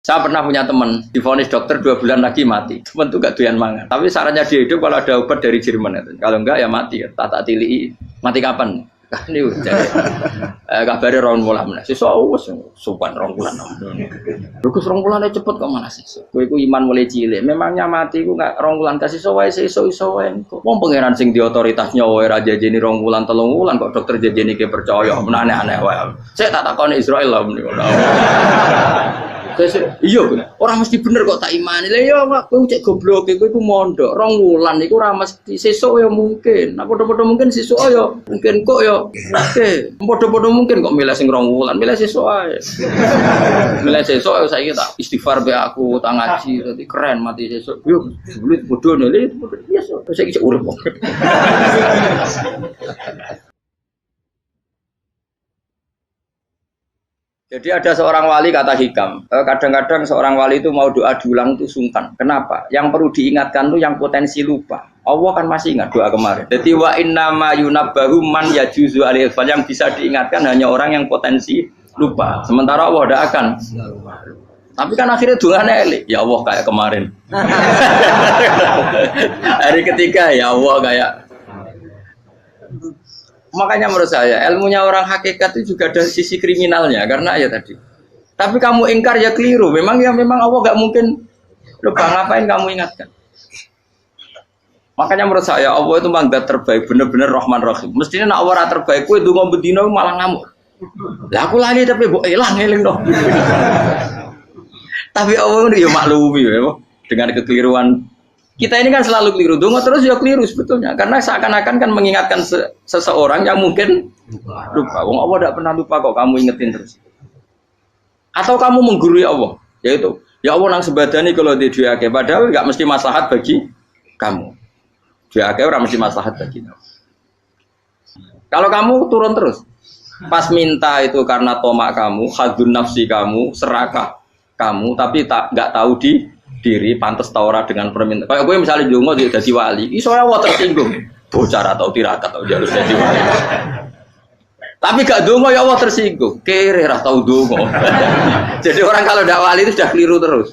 Saya pernah punya teman, divonis dokter 2 bulan lagi mati. Teman itu gak doyan mangan. Tapi sarannya dia hidup kalau ada obat dari Jerman itu. Kalau enggak ya mati. Tak tili. Mati kapan? Ini udah. Kabarnya rong bulan mana? Sesuk sopan rong bulan. Bagus rong bulan cepet kok mana sih? Kowe iku iman mulai cilik. Memangnya mati iku gak rong bulan kasih wae iso wae. Wong pangeran sing di otoritasnya wae ra jajeni rong bulan 3 bulan kok dokter jajeni ke percaya. Aneh-aneh wae. Saya tak takoni Israel lah meniku. Iya, orang mesti bener kok tak imani. Lah ya, kowe cek goblok, kowe iku mondok 2 wulan iku ora mesti sesuk ya mungkin. Nah, padha-padha mungkin sesuk ya mungkin kok ya. Oke, padha-padha mungkin kok milih sing 2 wulan, milih sesuk ae. Milih sesuk ya saiki tak istighfar be aku, tak ngaji, dadi keren mati sesuk. Yo, sulit bodho nele, biasa. Saiki cek urip kok. Jadi ada seorang wali kata Hikam, kadang-kadang seorang wali itu mau doa diulang itu sungkan. Kenapa? Yang perlu diingatkan itu yang potensi lupa. Allah kan masih ingat doa kemarin. Jadi wa innama yunabbahu man yajuzu alil fal, yang bisa diingatkan hanya orang yang potensi lupa. Sementara Allah tidak akan. Tapi kan akhirnya doanya elik. Ya Allah kayak kemarin. Hari ketiga ya Allah kayak. Makanya menurut saya ilmunya orang hakikat itu juga ada sisi kriminalnya karena ya tadi. Tapi kamu ingkar ya keliru. Memang Allah gak mungkin lupa, ngapain kamu ingatkan. Makanya menurut saya Allah itu memang zat terbaik, bener-bener Rahman Rahim. Mestinya nak Allah terbaik, kowe ndonga bedino malah ngamuk. Lah aku lali tapi mbok eling dong. Tapi Allah itu ya maklumi ya dengan kekeliruan. Kita ini kan selalu keliru, donga terus ya keliru sebetulnya, karena seakan-akan kan mengingatkan seseorang yang mungkin lupa. Wong Allah tidak pernah lupa kok, kamu ingetin terus. Atau kamu menggurui Allah, yaitu ya Allah nang sebadani kalau di duake, padahal nggak mesti maslahat bagi kamu. Duake orang mesti maslahat bagi kamu. Kalau kamu turun terus, pas minta itu karena tomak kamu, hadun nafsi kamu, serakah kamu, tapi nggak tahu diri pantas taura dengan permintaan. Kayak gue misalnya jongo jadi wali, iso Allah tersinggung. Bocah atau tirakat atau jalur jadi wali. Tapi gak dongo ya Allah tersinggung. Kere ra tau dongo. Jadi orang kalau ndak wali itu sudah keliru terus.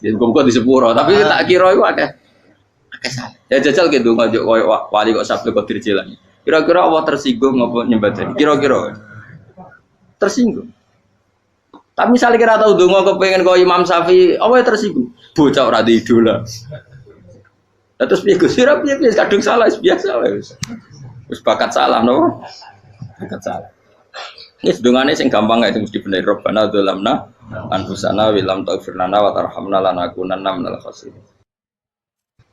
Jadi kok di sepuro, tapi tak kira itu akeh salah. Ya jajal ke dongo koyo wali kok sabtu kok dirjelan. Kira-kira Allah tersinggung ngopo nyembadani? Kira-kira tersinggung. Tapi misalnya kira tahu dongo kepengen kau Imam Syafi'i, apa yang tersinggung? Bocah ora di idola. Terus piye Gus? Piye kadung salah biasa wis. Wis bakat salah no. Bakat salah. Ini sedungane sing gampang ae mesti bener Rabbana dzalamna anfusana wa lam taghfir lana wa tarhamna lanakunanna minal khasirin.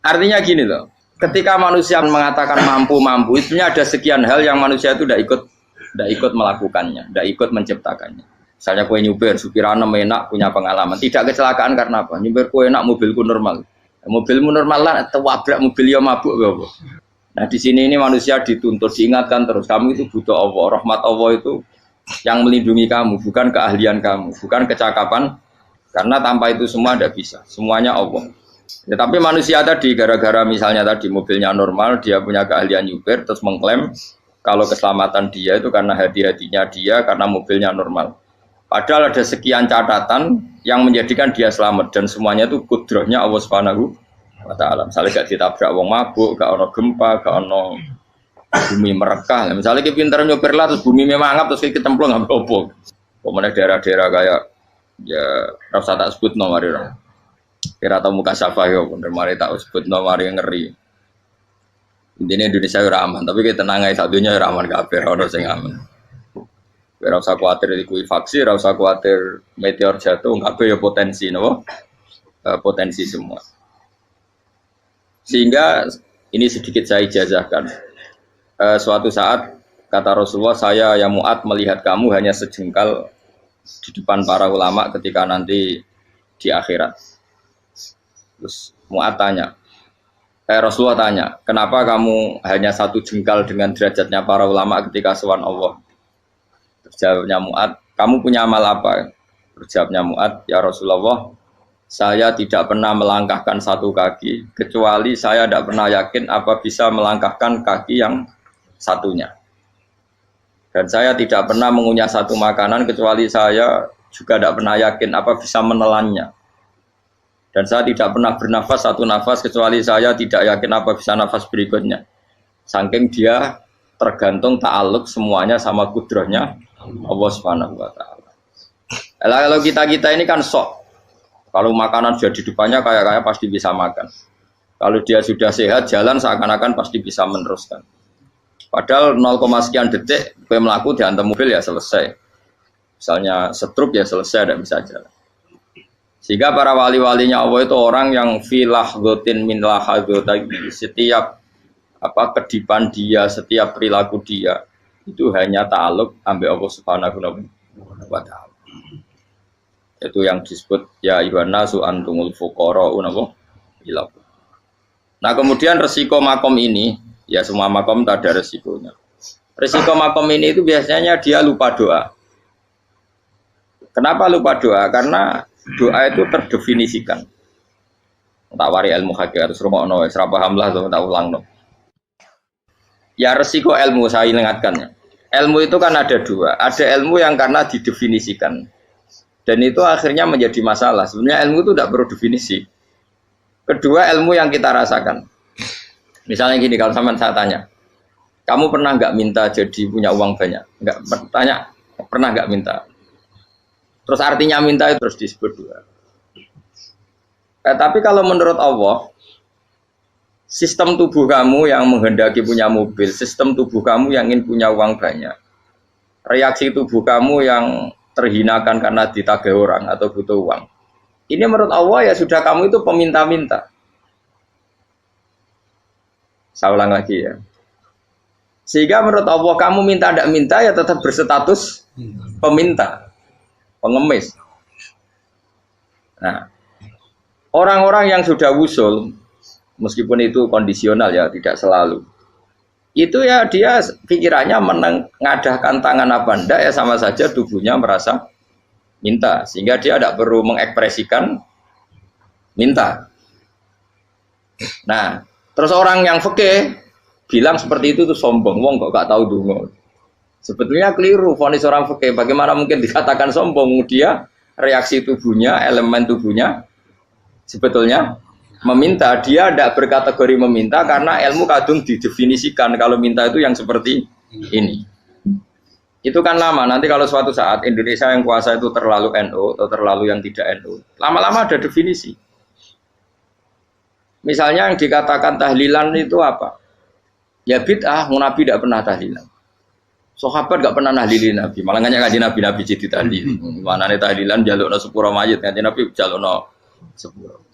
Artinya gini loh. Ketika manusia mengatakan mampu, itu ada sekian hal yang manusia itu tidak ikut melakukannya, tidak ikut menciptakannya. Misalnya kue nyupir, supirana enak, punya pengalaman. Tidak kecelakaan karena apa? Nyupir kue enak, mobilku normal. Mobilmu normal lah, tewabrak mobil yang mabuk. Nah di sini ini manusia dituntut, diingatkan terus. Kamu itu butuh Allah, rahmat Allah itu yang melindungi kamu, bukan keahlian kamu, bukan kecakapan. Karena tanpa itu semua tidak bisa, semuanya Allah. Ya, tapi manusia tadi, gara-gara misalnya tadi mobilnya normal, dia punya keahlian nyupir, terus mengklaim kalau keselamatan dia itu karena hati-hatinya dia, karena mobilnya normal. Padahal ada sekian catatan yang menjadikan dia selamat dan semuanya itu kudrahnya Allah Subhanahu wa taala. Misalnya gak ditabrak wong mabuk, gak ono gempa, gak ono bumi merekah. Misalnya kita pintar nyopir lah terus bumi mangap terus kita templung nggak apa-apa. Kemudian daerah-daerah kayak ya rasa tak sebut nomor itu. Kira tahu muka siapa ya, bener mari tak sebut nomor yang ngeri. Intinya Indonesia aman, tapi kita tenang aja satunya aman kabeh ono sing aman. Ora usah kuwatir likuifaksi, ora usah kuwatir meteor jatuh, kabeh ya potensi napa? Potensi semua. Sehingga ini sedikit saya ijazahkan. Suatu saat kata Rasulullah, saya yang Mu'ad melihat kamu hanya sejengkal di depan para ulama ketika nanti di akhirat. Terus Mu'ad tanya, Rasulullah tanya, kenapa kamu hanya 1 jengkal dengan derajatnya para ulama ketika sowan Allah? Jawabnya Mu'ad, kamu punya amal apa? Jawabnya Mu'ad, ya Rasulullah, saya tidak pernah melangkahkan 1 kaki, kecuali saya tidak pernah yakin apa bisa melangkahkan kaki yang satunya. Dan saya tidak pernah mengunyah 1 makanan, kecuali saya juga tidak pernah yakin apa bisa menelannya. Dan saya tidak pernah bernafas satu nafas kecuali saya tidak yakin apa bisa nafas berikutnya. Saking dia tergantung ta'aluk semuanya sama kudrahnya Allah Subhanahu wa taala. Kalau kita ini kan sok. Kalau makanan sudah di depannya kayak pasti bisa makan. Kalau dia sudah sehat jalan seakan-akan pasti bisa meneruskan. Padahal 0, sekian detik gue melaku dihantam mobil ya selesai. Misalnya stroke ya selesai tidak bisa jalan. Sehingga para wali-walinya Allah itu orang yang filah gotin min lahadotagi, setiap kedipan dia, setiap perilaku dia itu hanya ta'aluk ambil Allah Subhanahu wa taala. Itu yang disebut ya ayyuhannasu antumul fuqara unapa ila. Nah, kemudian resiko makom ini, ya semua makom tak ada resikonya. Resiko makom ini itu biasanya dia lupa doa. Kenapa lupa doa? Karena doa itu terdefinisikan. Tak wari ilmu hakikat harus rumokno wis ra paham lah tak ulangno. Ya resiko ilmu saya ingatkannya. Ilmu itu kan ada dua. Ada ilmu yang karena didefinisikan. Dan itu akhirnya menjadi masalah. Sebenarnya ilmu itu tidak perlu definisi. Kedua ilmu yang kita rasakan. Misalnya gini, kalau sama saya tanya, kamu pernah nggak minta jadi punya uang banyak? Nggak tanya, pernah nggak minta? Terus artinya minta itu terus disebut dua. Tapi kalau menurut Allah, sistem tubuh kamu yang menghendaki punya mobil, sistem tubuh kamu yang ingin punya uang banyak, reaksi tubuh kamu yang terhinakan karena ditagih orang atau butuh uang, ini menurut Allah ya sudah kamu itu peminta-minta. Saya ulang lagi ya. Sehingga menurut Allah kamu minta tidak minta ya tetap berstatus peminta, pengemis. Nah, orang-orang yang sudah wusul, meskipun itu kondisional ya, tidak selalu. Itu ya dia pikirannya mengadahkan tangan apa enggak ya sama saja tubuhnya merasa minta. Sehingga dia tidak perlu mengekspresikan minta. Nah, terus orang yang fikih bilang seperti itu tuh sombong. Wong kok gak tahu dungo. Sebetulnya keliru vonis orang fikih. Bagaimana mungkin dikatakan sombong? Dia reaksi tubuhnya, elemen tubuhnya sebetulnya meminta. Dia tidak berkategori meminta karena ilmu kadung didefinisikan kalau minta itu yang seperti ini. Itu kan lama. Nanti kalau suatu saat Indonesia yang kuasa itu terlalu NU atau terlalu yang tidak NU, lama-lama ada definisi. Misalnya yang dikatakan tahlilan itu apa? Ya bid'ah, Nabi tidak pernah tahlilan. Sahabat tidak pernah nahlilin Nabi. Malah nggak ngaji Nabi jadi tahlil. Mana nih tahlilan jalukno sepuro mayit, ngaji Nabi jalukno sepuro.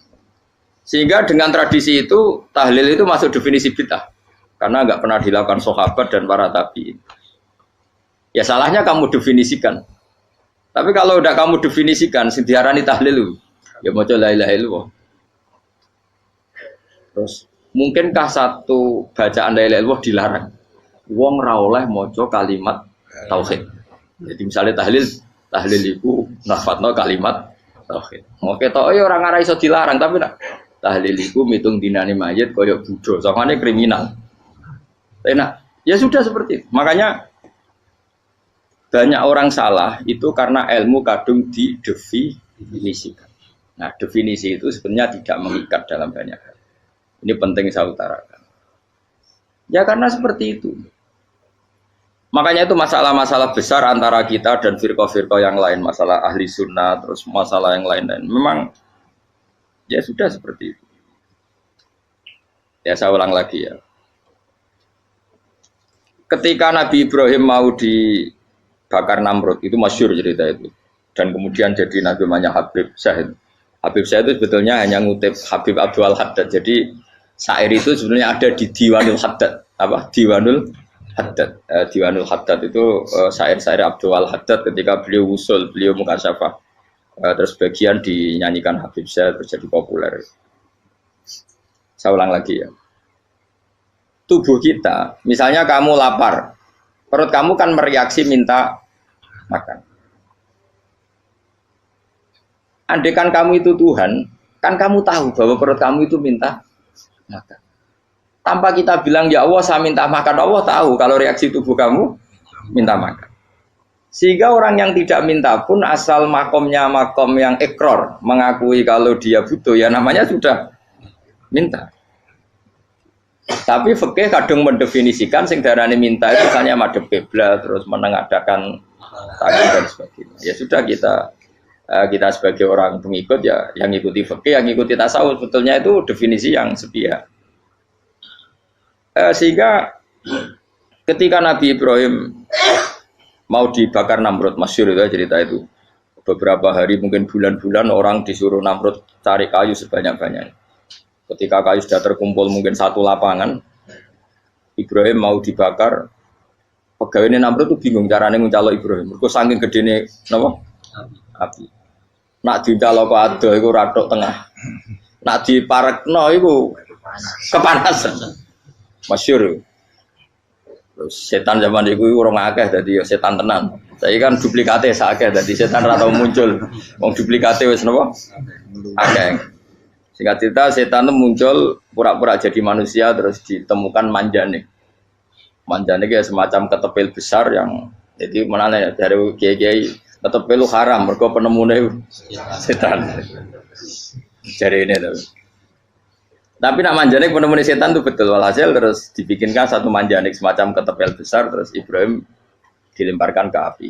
Sehingga dengan tradisi itu tahlil itu masuk definisi bid'ah karena nggak pernah dilakukan sahabat dan para tabi'in. Ya salahnya kamu definisikan. Tapi kalau udah kamu definisikan, diarani tahlil, ya mau la ilaha illallah. Terus mungkinkah satu bacaan la ilaha illallah dilarang? Wong ra oleh maca kalimat tauhid. Jadi misalnya tahlil itu nafadno kalimat tauhid. Mau ketok ya orang ora iso dilarang tapi nak tahlil itu mitung dinane mayit koyok budo, soalnya kriminal. Enak, ya sudah seperti itu. Makanya banyak orang salah itu karena ilmu kadung didefinisikan. Nah, definisi itu sebenarnya tidak mengikat dalam banyak hal. Ini penting saya utarakan. Ya karena seperti itu. Makanya itu masalah-masalah besar antara kita dan firqah-firqah yang lain, masalah ahli sunnah, terus masalah yang lain-lain. Memang ya sudah seperti itu. Ya saya ulang lagi ya. Ketika Nabi Ibrahim mau dibakar Namrud, itu masyhur cerita itu. Dan kemudian jadi Nabi namanya Habib Syahid. Habib Syahid itu sebetulnya hanya ngutip Habib Abdul Haddad. Jadi syair itu sebenarnya ada di Diwanul Haddad. Apa? Diwanul Haddad. Diwanul Haddad itu syair-syair Abdul Haddad ketika beliau usul, beliau mukasyafah. Terus bagian dinyanyikan Habib Syahid terjadi populer. Saya ulang lagi ya. Tubuh kita, misalnya kamu lapar, perut kamu kan mereaksi minta makan. Andaikan kamu itu Tuhan, kan kamu tahu bahwa perut kamu itu minta makan. Tanpa kita bilang ya Allah saya minta makan, Allah tahu kalau reaksi tubuh kamu minta makan. Sehingga orang yang tidak minta pun asal makomnya makom yang ikror, mengakui kalau dia butuh, ya namanya sudah minta. Tapi fikih kadang mendefinisikan sing darane minta itu misalnya madhep kiblat, terus menengadakan tangan dan sebagainya. Ya sudah kita sebagai orang pengikut ya yang ikuti fikih, yang ikuti tasawuf, sebetulnya itu definisi yang sepihak. Sehingga ketika Nabi Ibrahim mau dibakar Namrud, masyhur itu cerita itu. Beberapa hari mungkin bulan-bulan orang disuruh Namrud cari kayu sebanyak-banyaknya. Ketika kayu sudah terkumpul mungkin satu lapangan, Ibrahim mau dibakar. Pegawainya Namrud itu bingung caranya nguncalo Ibrahim. Mergo saking gedene napa? Api. Nak dincalo kok ado iku ratok tengah. Nak diparekno iku kepanasan. Masyhur. Setan zaman itu orang akeh dadi setan tenan. Saya kan duplikate sakeh dadi setan ra tau muncul. Wong duplikate wis napa? Akeh. Singkat cerita setan itu muncul pura-pura jadi manusia terus ditemukan manjane. Manjane itu semacam ketepil besar yang jadi menane dari kiai-kiai ketepil lu haram mergo penemune setan. Jare ini tuh. Tapi nak manjanik penemuan setan itu betul, walhasil terus dibikinkan satu manjanik semacam ketepil besar terus Ibrahim dilemparkan ke api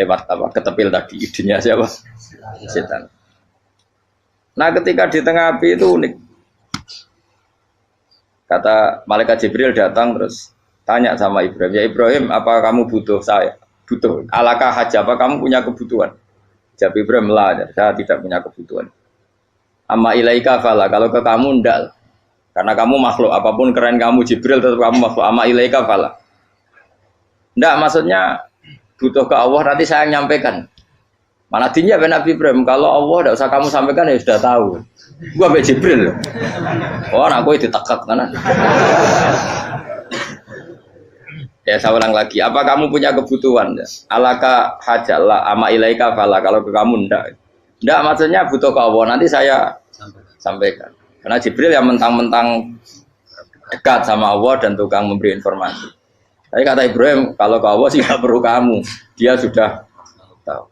lewat apa ketepil tadi, idenya siapa? Setan. Nah ketika di tengah api itu unik, kata malaikat Jibril datang terus tanya sama Ibrahim, ya Ibrahim apa kamu butuh saya? Butuh, alakah haja apa kamu punya kebutuhan? Jawab Ibrahim lah, saya tidak punya kebutuhan. Amma ilaika fala, kalau ke kamu ndak, karena kamu makhluk, apapun keren kamu Jibril tetap kamu makhluk. Amma ilaika fala, ndak maksudnya butuh ke Allah nanti saya nyampaikan. Mana dinya Nabi Ibrahim, kalau Allah ndak usah kamu sampaikan ya sudah tahu. Gua be Jibril, oh aku itu ditekak kan? Ya saya ulang lagi, apa kamu punya kebutuhan? Alaka hajalah, amma ilaika fala, kalau ke kamu ndak. Ndak maksudnya butuh ke Allah, nanti saya sampaikan. Karena Jibril yang mentang-mentang dekat sama Allah dan tukang memberi informasi. Tapi kata Ibrahim, kalau ke Allah sih tidak perlu kamu, dia sudah tahu.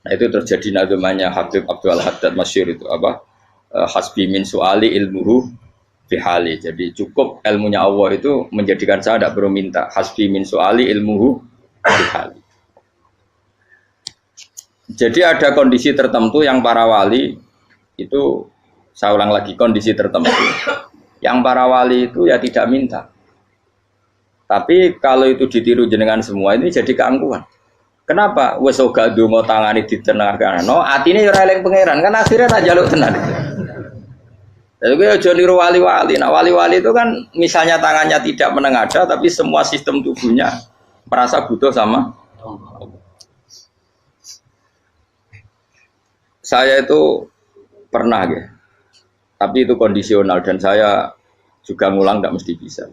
Nah itu terjadi nazamanya Habib Abdul Haddad masyhur itu apa? Hasbi min su'ali ilmuhu bihali. Jadi cukup ilmunya Allah itu menjadikan saya tidak perlu minta. Hasbi min su'ali ilmuhu bihali. Jadi ada kondisi tertentu yang para wali itu, saya ulang lagi, kondisi tertentu yang para wali itu ya tidak minta. Tapi kalau itu ditiru jenengan semua ini jadi keangkuhan. Kenapa? Wes ora ndonga tangane ditenangno, atine ora eling pangeran, kan akhirnya tak jaluk tenan. Jadi gue aja niru wali-wali. Nah wali-wali itu kan misalnya tangannya tidak menengadah tapi semua sistem tubuhnya merasa butuh sama Allah. Saya itu pernah ya, tapi itu kondisional dan saya juga ngulang tidak mesti bisa.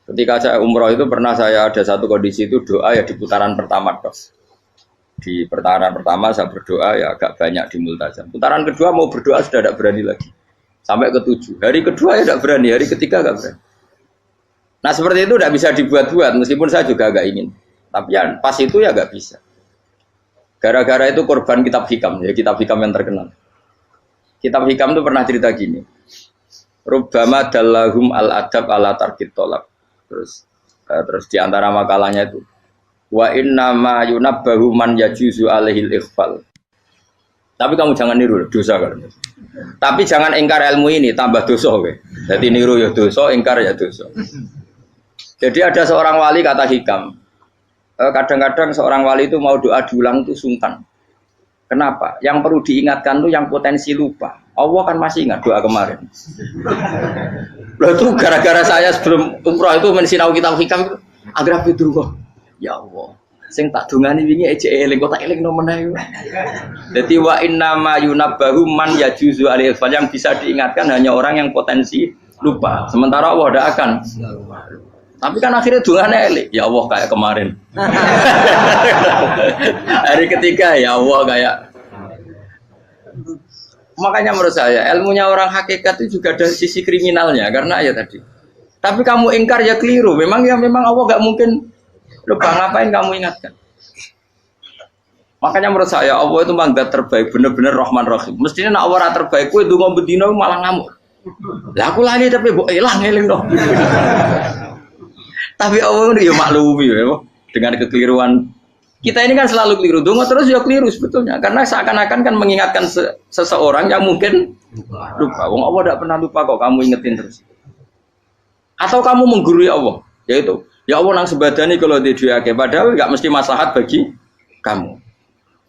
Ketika saya umroh itu pernah saya ada satu kondisi itu doa ya di putaran pertama dok. Di putaran pertama saya berdoa ya agak banyak di multazam. Putaran kedua mau berdoa sudah tidak berani lagi. Sampai ke-7. Hari kedua ya tidak berani, hari ketiga tidak berani. Nah seperti itu tidak bisa dibuat-buat meskipun saya juga agak ingin. Tapi ya pas itu ya nggak bisa. Gara-gara itu korban kitab hikam, ya kitab hikam yang terkenal. Kitab hikam itu pernah cerita gini. Rubbama dallahum al-adab ala tarkit tolab. Terus di antara makalahnya itu wa inna ma yunabbahu man yajuzu alaihil ikhfal. Tapi kamu jangan niru dosa kan. Tapi jangan ingkar ilmu ini tambah dosa we. Jadi niru ya dosa, ingkar ya dosa. Jadi ada seorang wali kata hikam. Kadang-kadang seorang wali itu mau doa diulang itu sungkan. Kenapa? Yang perlu diingatkan tuh yang potensi lupa. Allah kan masih ingat doa kemarin. Loh itu gara-gara saya sebelum umroh itu mensinau kitab hikam agar itu kok. Ya Allah, sing tak dungani wingi ejek eling kok tak eling no meneh. Dadi wa inna ma yunabbahu man yajuzu alaihi yang bisa diingatkan hanya orang yang potensi lupa. Sementara Allah tidak akan. Tapi kan akhirnya dungane elik. Ya Allah kayak kemarin. Hari ketiga ya Allah kayak. Makanya menurut saya ilmunya orang hakikat itu juga ada sisi kriminalnya karena ya tadi. Tapi kamu ingkar ya keliru. Memang Allah nggak mungkin Lupa ngapain kamu ingatkan? Makanya menurut saya Allah itu manggat terbaik, bener-bener Rahman Rahim. Mestinya nak Allah terbaik, kue dungo bedino malah ngamuk. Lah aku lali tapi mbok eling dong. Tapi Allah itu ya maklumi ya, dengan kekeliruan. Kita ini kan selalu keliru, dungo terus ya keliru sebetulnya. Karena seakan-akan kan mengingatkan seseorang yang mungkin lupa. Wong Allah tidak pernah lupa kok, kamu ingetin terus. Atau kamu menggurui Allah, yaitu ya Allah nang sebadani kalau di duake, padahal nggak mesti maslahat bagi kamu.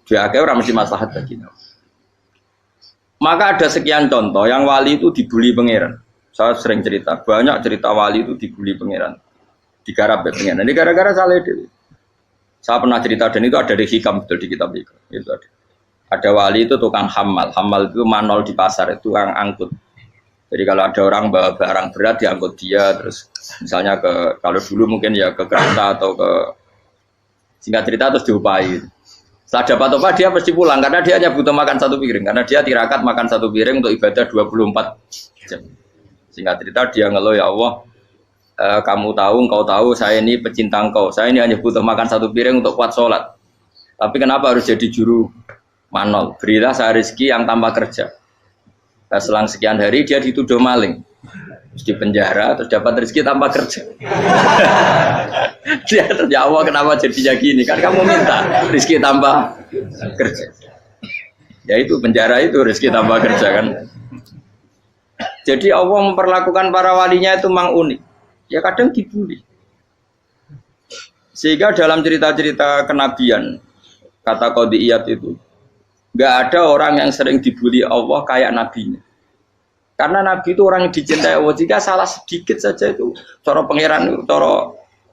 Duake orang mesti maslahat bagi kamu. Maka ada sekian contoh yang wali itu dibully pangeran. Saya sering cerita, banyak cerita wali itu dibully pangeran, digarap pangeran. Ini gara-gara salah itu. Saya pernah cerita dan itu ada di hikam betul di kitab itu. Itu ada wali itu tukang hamal itu manol di pasar itu tukang angkut. Jadi kalau ada orang bawa barang berat diangkut dia, terus misalnya kalau dulu mungkin ya ke kereta atau ke singkat cerita terus diupahi. Setelah dapat apa dia pasti pulang karena dia hanya butuh makan satu piring karena dia tirakat makan satu piring untuk ibadah 24 jam. Singkat cerita dia ngeluh ya Allah, kamu tahu, engkau tahu saya ini pecinta engkau, saya ini hanya butuh makan satu piring untuk kuat sholat. Tapi kenapa harus jadi juru manol? Berilah saya rezeki yang tanpa kerja. Nah, selang sekian hari dia dituduh maling, terus di penjara, terus dapat rezeki tanpa kerja. Dia ya Allah kenapa jadinya gini? Kan kamu minta rezeki tanpa kerja. Ya itu penjara itu rezeki tanpa kerja kan. Jadi Allah memperlakukan para walinya itu memang unik. Ya kadang dibully. Sehingga dalam cerita-cerita kenabian, kata Qadiyat itu, nggak ada orang yang sering dibully Allah kayak nabinya. Karena nabi itu orang yang dicintai Allah. Jika salah sedikit saja itu, cara pangeran itu,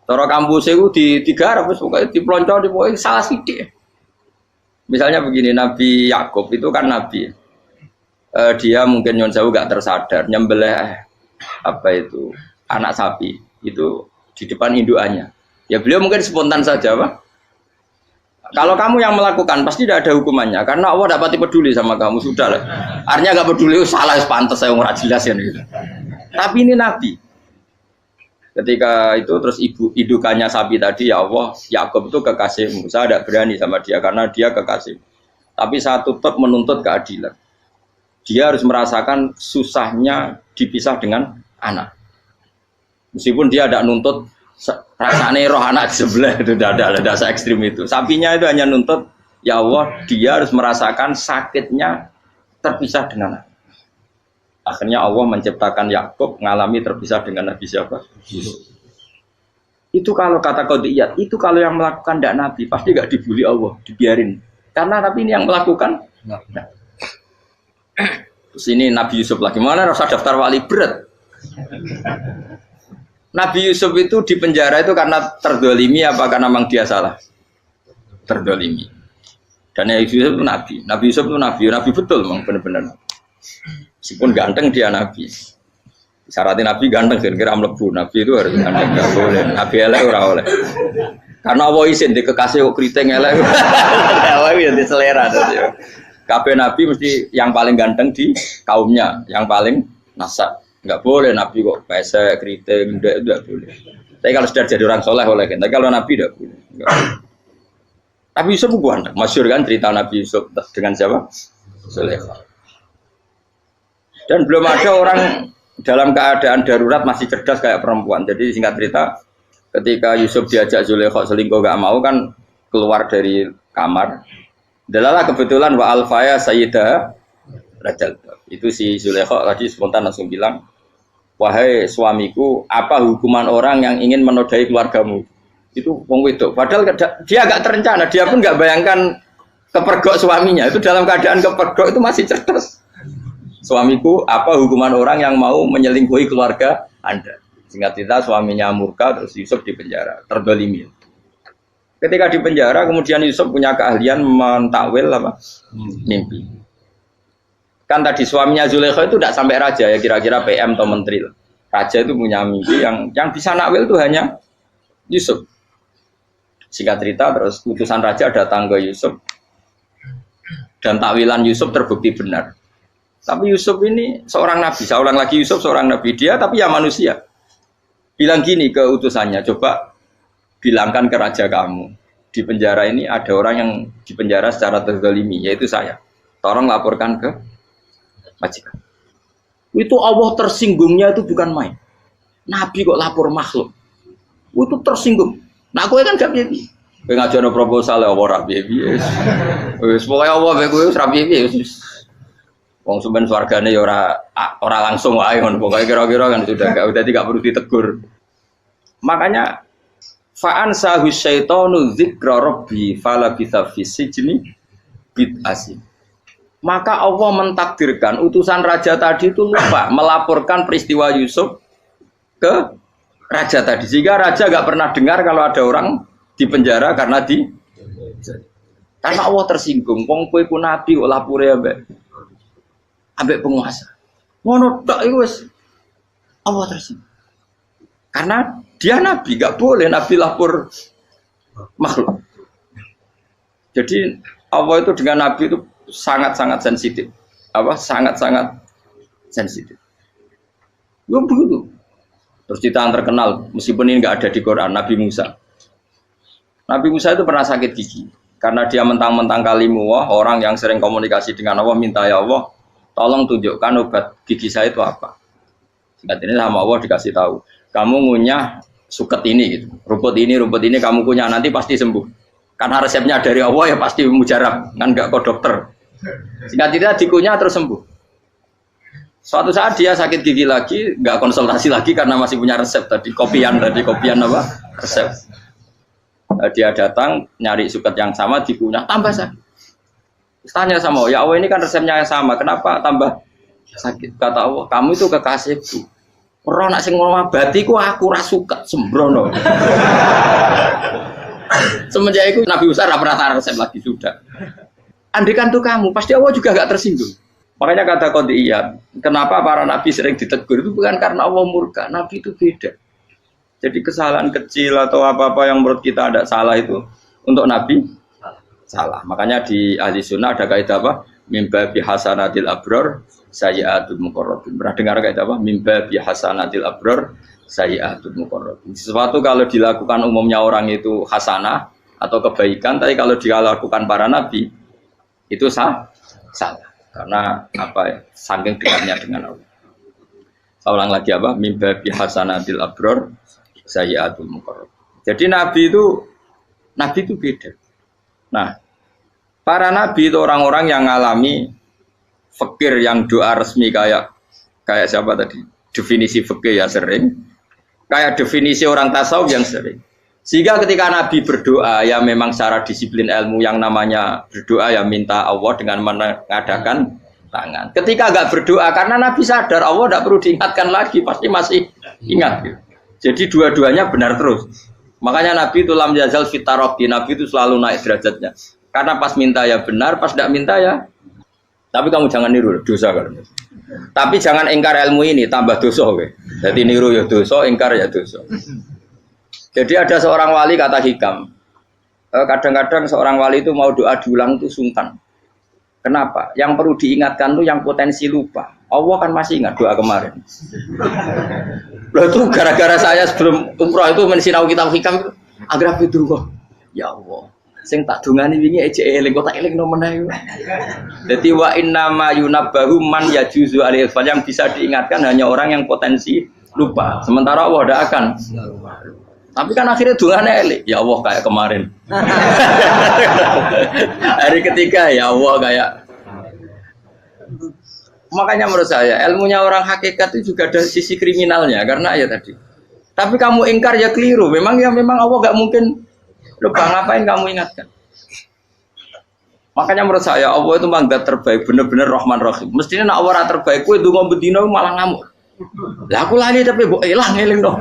cara kampus itu digarap, pokoknya dipelonco, pokoknya salah sedikit. Misalnya begini, Nabi Yakub itu kan nabi. Dia mungkin nyon jauh nggak tersadar, nyembelih apa itu anak sapi itu di depan indukannya. Ya beliau mungkin spontan saja, Pak. Kalau kamu yang melakukan pasti tidak ada hukumannya karena Allah tidak pati peduli sama kamu sudah lah. Artinya nggak peduli salah pantas saya nggak jelas ya gitu. Tapi ini Nabi. Ketika itu terus indukannya sapi tadi ya Allah, Yakub itu kekasihmu. Saya tidak berani sama dia karena dia kekasih. Tapi saya tetap menuntut keadilan. Dia harus merasakan susahnya dipisah dengan anak. Meskipun dia tidak nuntut rasanya roh anak di sebelah itu tidak ada se-ekstrim itu. Sapinya itu hanya nuntut ya Allah dia harus merasakan sakitnya terpisah dengan anak. Akhirnya Allah menciptakan Yakub mengalami terpisah dengan Nabi siapa? Yusuf. Itu kalau kata Qadiyat, itu kalau yang melakukan tidak Nabi pasti nggak dibully Allah, dibiarin. Karena tapi ini yang melakukan. Nah. Terus ini Nabi Yusuf lagi mana rasa daftar wali berat. Nabi Yusuf itu di penjara itu karena terdolimi apa karena memang dia salah? Terdolimi. Dan Nabi Yusuf itu Nabi. Nabi Yusuf itu Nabi betul memang benar-benar. Meskipun ganteng dia Nabi. Syaratnya Nabi ganteng kira-kira mlebu. Nabi itu harus ganteng, nggak boleh. Nabi elek ora oleh. Karena Allah izin di kekasih kok kriting elek. Allah ya di selera tadi. Kabeh Nabi mesti yang paling ganteng di kaumnya, yang paling nasab. Enggak boleh Nabi kok pesek, kriting, enggak boleh. Tapi kalau sudah jadi orang soleh boleh kan. Tapi kalau Nabi enggak boleh. Nabi Yusuf bukan, masyhur kan cerita Nabi Yusuf dengan siapa? Zulaikha. Dan belum ada orang dalam keadaan darurat masih cerdas kayak perempuan. Jadi singkat cerita, ketika Yusuf diajak Zulaikha selingkuh enggak mau kan keluar dari kamar. Dalalah kebetulan wa alfaya sayyidah rajal. Itu si Zulaikha tadi spontan langsung bilang, wahai suamiku, apa hukuman orang yang ingin menodai keluargamu? Itu wong wedok. Padahal dia agak terencana, dia pun nggak bayangkan kepergok suaminya. Itu dalam keadaan kepergok itu masih cerdas. Suamiku, apa hukuman orang yang mau menyelingkuhi keluarga Anda? Singkat cerita suaminya murka, terus Yusuf di penjara, terdolimi. Ketika di penjara, kemudian Yusuf punya keahlian mentakwil apa? Mimpi. Kan tadi suaminya Zulaikha itu tidak sampai raja ya, kira-kira PM atau menteri. Raja itu punya mimpi yang bisa nakwil itu hanya Yusuf. Singkat cerita terus utusan raja datang ke Yusuf dan takwilan Yusuf terbukti benar. Tapi Yusuf ini seorang nabi, saya ulang lagi Yusuf seorang nabi dia tapi ya manusia. Bilang gini ke utusannya, coba bilangkan ke raja kamu, di penjara ini ada orang yang dipenjara secara terzalimi, yaitu saya. Tolong laporkan ke majikan. Itu Allah tersinggungnya itu bukan main. Nabi kok lapor makhluk. Itu tersinggung. Nah, kowe kan gak piye-piye. Kowe ngajono proposal ya ora piye-piye. Wis pokoke Allah mek kowe ora piye-piye wis. Wong sampean swargane ya ora langsung wae ngono. Pokoke kira-kira kan sudah dadi gak perlu ditegur. Makanya fa'an sahu syaitanu dzikra rabbi fala bisa fi sijni bid'asin. Maka Allah mentakdirkan utusan raja tadi itu lupa melaporkan peristiwa Yusuf ke raja tadi, sehingga raja gak pernah dengar kalau ada orang di penjara karena Allah tersinggung. Wong kowe ku nabi kok lapore ambek penguasa. Ngono tok iku wis Allah tersinggung. Karena dia nabi, gak boleh nabi lapor makhluk. Jadi Allah itu dengan nabi itu sangat-sangat sensitif. Sangat-sangat sensitif. Ya begitu. Terus cerita terkenal, meskipun ini nggak ada di Quran, Nabi Musa. Nabi Musa itu pernah sakit gigi karena dia mentang-mentang kalimullah, orang yang sering komunikasi dengan Allah, minta ya Allah, tolong tunjukkan obat gigi saya itu apa. Singkat ini sama Allah dikasih tahu, kamu ngunyah suket ini, gitu. rumput ini kamu kunyah nanti pasti sembuh. Karena resepnya dari Allah ya pasti mujarab, kan nggak ke dokter. Singkat tidak dikunyah terus sembuh. Suatu saat dia sakit gigi lagi, nggak konsultasi lagi karena masih punya resep tadi, kopian apa? Resep. Dia datang nyari suket yang sama dikunyah, tambah sakit. Tanya sama Allah, ya Allah ini kan resepnya yang sama, kenapa tambah sakit? Kata Allah, kamu itu kekasihku. Orang nak sing ngobati ku aku ra suket sembrono. Semenjak itu Nabi Musa ora pernah resep lagi sudah. Andikan tuh kamu, pasti Allah juga gak tersinggung. Makanya kata Qadiyat, kenapa para nabi sering ditegur itu bukan karena Allah murka, nabi itu beda. Jadi kesalahan kecil atau apa-apa yang menurut kita ada salah itu untuk nabi salah. Makanya di ahli sunnah ada kaidah apa? Mimba bihasanatil abror sayyi'atul muqarrabin. Pernah dengar kaidah apa? Mimba bihasanatil abror sayyi'atul muqarrabin. Sesuatu kalau dilakukan umumnya orang itu hasanah atau kebaikan, tapi kalau dilakukan para nabi itu salah. Karena apa ya? Saking dekatnya dengan Allah. Saya ulang lagi apa? Mimba bihasanatil abror sayyi'atul muqarrab. Jadi nabi itu beda. Nah, para nabi itu orang-orang yang ngalami fikir yang doa resmi kayak siapa tadi? Definisi fikir ya sering. Kayak definisi orang tasawuf yang sering. Sehingga ketika Nabi berdoa, ya memang secara disiplin ilmu yang namanya berdoa ya minta Allah dengan mengadakan tangan. Ketika enggak berdoa, karena Nabi sadar Allah tidak perlu diingatkan lagi, pasti masih ingat. Gitu. Jadi dua-duanya benar terus. Makanya Nabi itu lam yazal fitaroki, Nabi itu selalu naik derajatnya. Karena pas minta ya benar, pas tidak minta ya. Tapi kamu jangan niru, dosa kan. Tapi jangan ingkar ilmu ini, tambah dosa. Okay? Jadi niru ya dosa, ingkar ya dosa. Jadi ada seorang wali kata hikam, kadang-kadang seorang wali itu mau doa diulang itu sungkan. Kenapa? Yang perlu diingatkan itu yang potensi lupa. Allah kan masih ingat doa kemarin. Loh itu gara-gara saya sebelum umroh itu mensinau kitab hikam itu agar itu kok. Ya Allah, sing tak dungani wingi ejek eling kok tak eling no meneh. Dadi wa innama yunabbahu man yajuzu alil yang bisa diingatkan hanya orang yang potensi lupa. Sementara Allah tidak akan. Tapi kan akhirnya dungane elik, ya Allah kayak kemarin. Hari ketiga ya Allah kayak. Makanya menurut saya ilmunya orang hakikat itu juga ada sisi kriminalnya karena ya tadi. Tapi kamu ingkar ya keliru. Memang Allah gak mungkin lupa, ngapain kamu ingatkan? Makanya menurut saya Allah itu manggat terbaik, bener-bener Rahman Rahim. Mestinya nak Allah terbaik, kowe ndonga bedino malah ngamuk. Lah aku lali tapi mbok eling dong.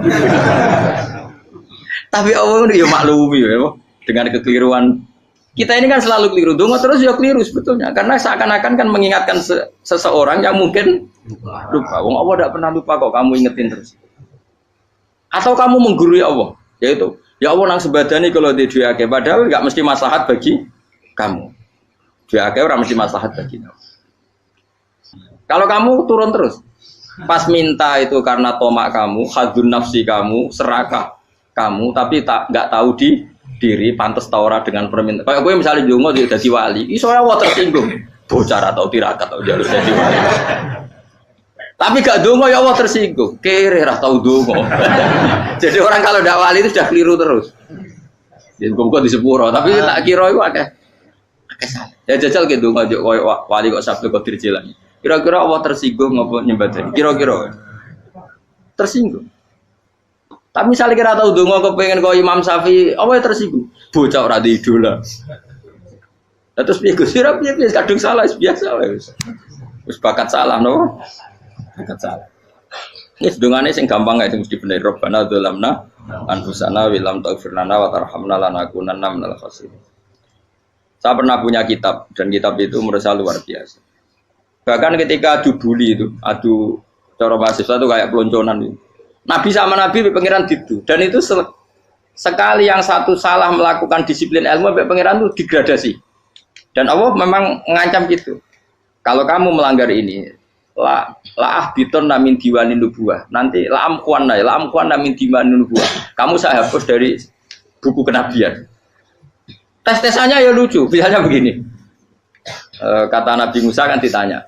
Tapi Allah itu ya maklumi ya, dengan kekeliruan. Kita ini kan selalu keliru, dongo terus ya keliru sebetulnya. Karena seakan-akan kan mengingatkan seseorang yang mungkin lupa. Wong Allah tidak pernah lupa kok, kamu ingetin terus. Atau kamu menggurui Allah, yaitu ya Allah nang sebadani kalau di duake, padahal nggak mesti maslahat bagi kamu. Duake orang mesti maslahat bagi kamu. Kalau kamu turun terus, pas minta itu karena tomak kamu, hadun nafsi kamu, serakah. kamu tapi nggak tahu diri pantas ta ora dengan permintaan. Kayak kowe misalnya ndonga dadi wali, iso Allah tersinggung. Bocah atau tirakat atau jalur dadi wali. Tapi gak ndonga ya Allah tersinggung. Kere ra tau ndonga. Jadi orang kalau ndak wali itu sudah keliru terus. Jadi kok di sepuro, tapi tak kira iku akeh salah. Ya jajal gitu ndonga koyo wali kok sabtu Qadir Jilani. Kira-kira Allah tersinggung apa nyembadani? Kira-kira tersinggung. Tapi misalnya kira tahu dongo kepengen kau Imam Syafi'i, apa yang tersinggung? Bocah ora di idola. Terus piye Gus? Piye kadung salah biasa wis. Wis bakat salah no. Bakat salah. Ini dongane sing gampang ae mesti bener. Rabbana dzalamna anfusana wa lam taghfir lana wa tarhamna lanakunanna minal khasirin. Saya pernah punya kitab dan kitab itu menurut saya luar biasa. Bahkan ketika adu bully itu, adu cara mahasiswa itu kayak pelonconan itu. Nabi sama Nabi pengiran gitu, dan itu sekali yang satu salah melakukan disiplin ilmu, pengiran itu degradasi. Dan Allah memang mengancam gitu. Kalau kamu melanggar ini, la biton namin diwanin nubuah. Nanti la amkuan namin diwanin nubuah. Kamu saya hapus dari buku kenabian. Tes-tesannya ya lucu, biasanya begini. Kata Nabi Musa kan ditanya,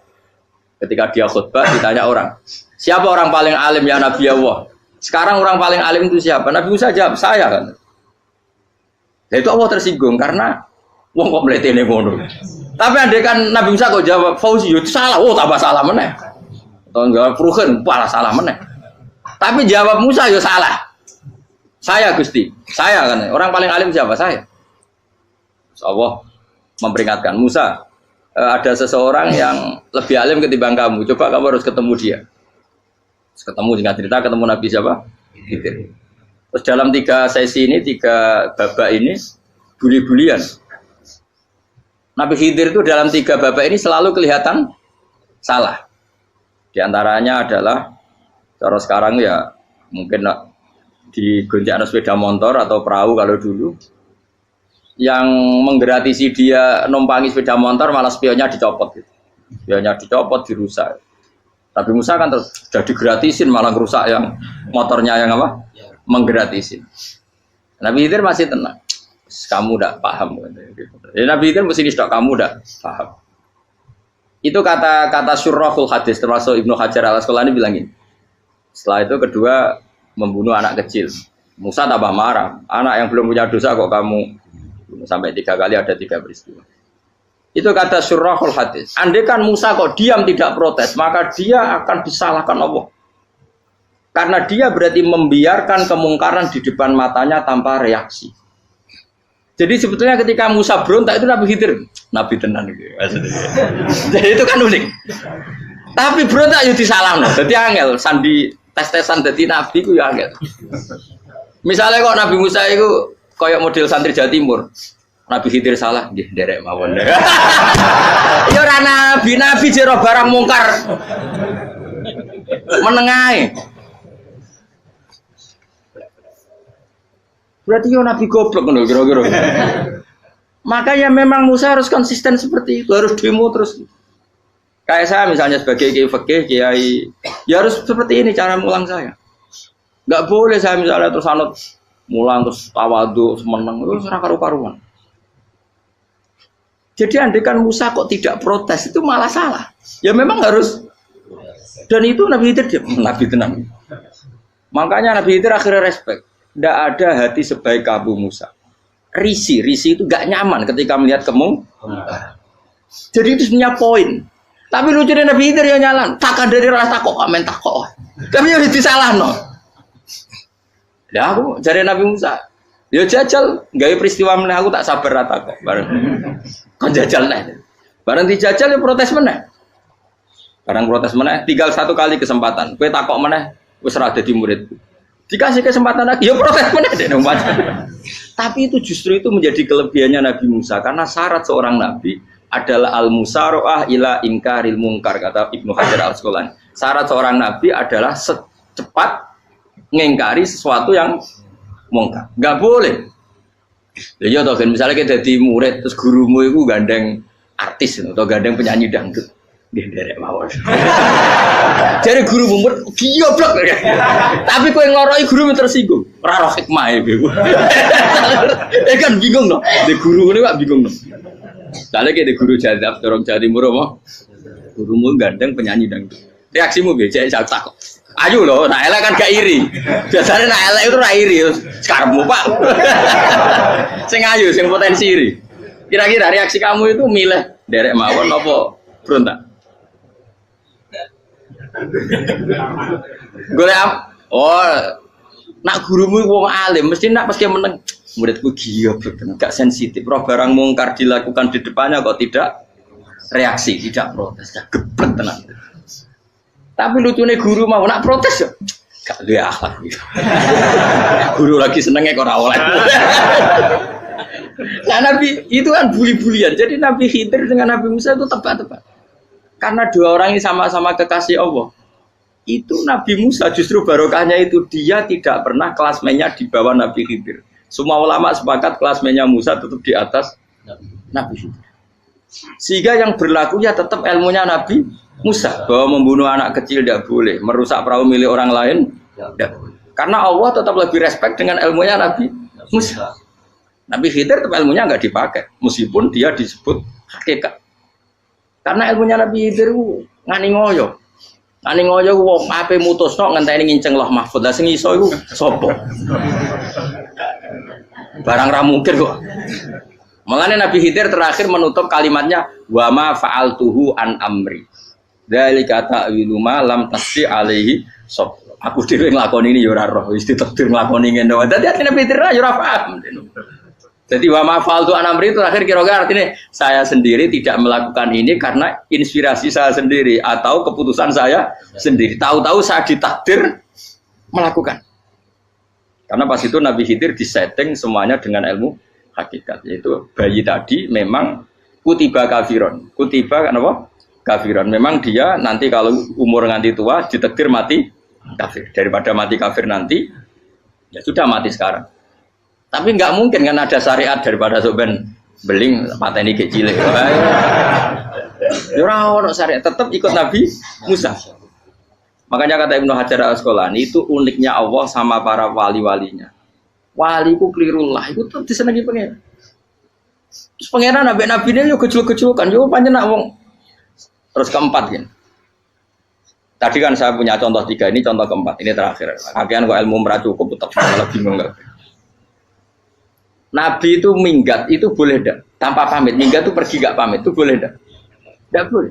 ketika dia khutbah ditanya orang. Siapa orang paling alim ya Nabi Allah? Sekarang orang paling alim itu siapa? Nabi Musa jawab, saya kan. Ya itu Allah tersinggung karena wong kok mletene ngono. Tapi andai kan Nabi Musa kok jawab Fauzi itu salah, tambah salah meneh. Atau enggak Pruhen, malah salah meneh. Tapi jawab Musa ya salah. Saya Gusti, saya kan. Orang paling alim siapa? Saya. Allah memperingatkan Musa, ada seseorang yang lebih alim ketimbang kamu. Coba kamu harus ketemu dia. Ketemu singkat cerita ketemu Nabi siapa? Khidir. Terus dalam 3 sesi ini, 3 babak ini buli-bulian. Nabi Khidir itu dalam 3 babak ini selalu kelihatan salah. Di antaranya adalah cara sekarang ya mungkin di gonjak sepeda motor atau perahu kalau dulu yang menggratisi dia numpangi sepeda motor malah spionnya dicopot gitu. Spionnya dicopot, dirusak. Tapi Musa kan sudah digratisin malah merusak yang motornya yang apa? Menggratisin. Nabi Khidir masih tenang. Kamu udah paham. Ya, Nabi Khidir mesti distok kamu udah paham. Itu kata syurrahul hadis termasuk Ibnu Hajar al-Asqalani bilang gini. Setelah itu kedua membunuh anak kecil. Musa tambah marah. Anak yang belum punya dosa kok kamu sampai 3 kali ada 3 peristiwa. Itu kata syurrahul hadis. Andai kan Musa kok diam tidak protes, maka dia akan disalahkan Allah. Karena dia berarti membiarkan kemungkaran di depan matanya tanpa reaksi. Jadi sebetulnya ketika Musa berontak itu Nabi Khidir, Nabi tenan gitu. Jadi itu kan unik. Tapi berontak itu disalahno. Jadi angel sandi tes-tesan dadi nabi ku ya angel. Misalnya kok Nabi Musa itu kayak model santri Jawa Timur. Nabi Khidir salah, nggih nderek mawon. Ya ora nabi jero barang mungkar. Menengae. Berarti yo nabi goblok ngono kira-kira. Makanya memang Musa harus konsisten seperti itu, harus demo terus. Kayak saya misalnya sebagai kiai fikih, kiai ya harus seperti ini cara mulang saya. Enggak boleh saya misalnya terus anut mulang terus tawadhu semeneng itu ora karu-karuan. Jadi andekan Musa kok tidak protes itu malah salah. Ya memang harus. Dan itu Nabi Khidir Nabi tenang. Makanya Nabi Khidir akhirnya respect. Tidak ada hati sebaik Abu Musa. Risi itu gak nyaman ketika melihat Jadi itu sebenarnya poin. Tapi lucunya Nabi Khidir yang nyalan. Takkan dari rasa takok, amen takok. Tapi harus disalah no. Ya aku cari Nabi Musa. Ya jajal, gaya peristiwa meneh aku tak sabar rata kok. Bareng. Kon jajal neh. Bareng dijajal ya protes meneh. Bareng protes meneh, tinggal 1 kali kesempatan. Kowe takok meneh, wis ora dadi muridku. Dikasih kesempatan lagi, ya protes meneh dek Tapi itu justru itu menjadi kelebihannya Nabi Musa karena syarat seorang nabi adalah al-musara'ah ila inkaril munkar kata Ibnu Hajar al-Asqalani. Syarat seorang nabi adalah secepat mengingkari sesuatu yang mungkar. Enggak boleh. Ya toh kan misalnya kita jadi murid terus gurumu itu gandeng artis atau gandeng penyanyi dangdut. Nggih nderek mawon. Jare guru murid goblok. Tapi kowe ngloroi guru tersinggung. Ora roh hikmah e. Kan bingung no. Di guru ini Pak bingung no. Soalnya kayak di guru jadab dorong Jawa Timur apa? Gurumu gandeng penyanyi dangdut. Reaksimu becek saya takut. Ayo loh, nak elek kan gak iri. Biasanya nak elek itu ra iri. Sekarangmu Pak. Sing ayu, sing potensi iri. Kira-kira reaksi kamu itu milih derek mawon apa berontak? Golek nak gurumu wong alim mesti nak pasti meneng. Muridku giyoblok tenan, gak sensitif. Roh barang mungkar dilakukan di depannya kok tidak reaksi, tidak protes, gak geblek tenan. Tapi lucunya guru mau nak protes ya, gak duwe akhlak. Guru lagi senengnya kok ora oleh. Nah Nabi itu kan bully-bulian. Jadi Nabi Khidir dengan Nabi Musa itu tepat-tepat. Karena dua orang ini sama-sama kekasih Allah. Itu Nabi Musa justru barokahnya itu dia tidak pernah kelasmennya di bawah Nabi Khidir. Semua ulama sepakat kelasmennya Musa tetap di atas Nabi Khidir. Sehingga yang berlaku ya tetap ilmunya Nabi Musa bahwa membunuh anak kecil tidak boleh, merusak perahu milik orang lain tidak boleh. Karena Allah tetap lebih respect dengan ilmunya Nabi Musa. Nabi Khidir tetap ilmunya nggak dipakai, meskipun dia disebut hakikat. Karena ilmunya Nabi Khidir ngani ngoyo. Ngani ngoyo wong ape mutusno ngenteni nginceng Lauh Mahfuz. Lah sing iso iku sapa? Barang ra mungkin kok. Makanya Nabi Khidir terakhir menutup kalimatnya wa ma fa'altuhu an amri. Dzalika ta'wilu ma lam tasbi alaihi sab. Aku dhewe nglakoni ini ya ora roh, wis ditakdir nglakoni ngene wae. Dadi Nabi Khidir ya ora paham. Jadi wa ma fa'altu an amri itu terakhir kira-kira artinya saya sendiri tidak melakukan ini karena inspirasi saya sendiri atau keputusan saya sendiri. Tahu-tahu saya ditakdir melakukan. Karena pas itu Nabi Khidir disetting semuanya dengan ilmu hakikat, yaitu bayi tadi memang kutiba kafiron. Kutiba kan apa? Kafiron. Memang dia nanti kalau umur nganti tua ditakdir mati kafir. Daripada mati kafir nanti ya sudah mati sekarang. Tapi nggak mungkin kan ada syariat daripada soben beling pateni kecil. Ya ora ono syariat, tetap ikut Nabi Musa. Makanya kata Ibnu Hajar Al-Asqalani itu uniknya Allah sama para wali-walinya. Waliku klirullah itu tetap disenangi pengen. Terus pengenan nabi-nabi ini yo kecil-kecilkan, yo panjenengan wong. Terus keempat gini. Tadi kan saya punya contoh 3, ini contoh keempat, ini terakhir. Akhirnya kok ilmu merah cukup tetap malah bingung enggak. Nabi itu minggat itu boleh enggak? Tanpa pamit, minggat itu pergi enggak pamit itu boleh enggak? Enggak boleh.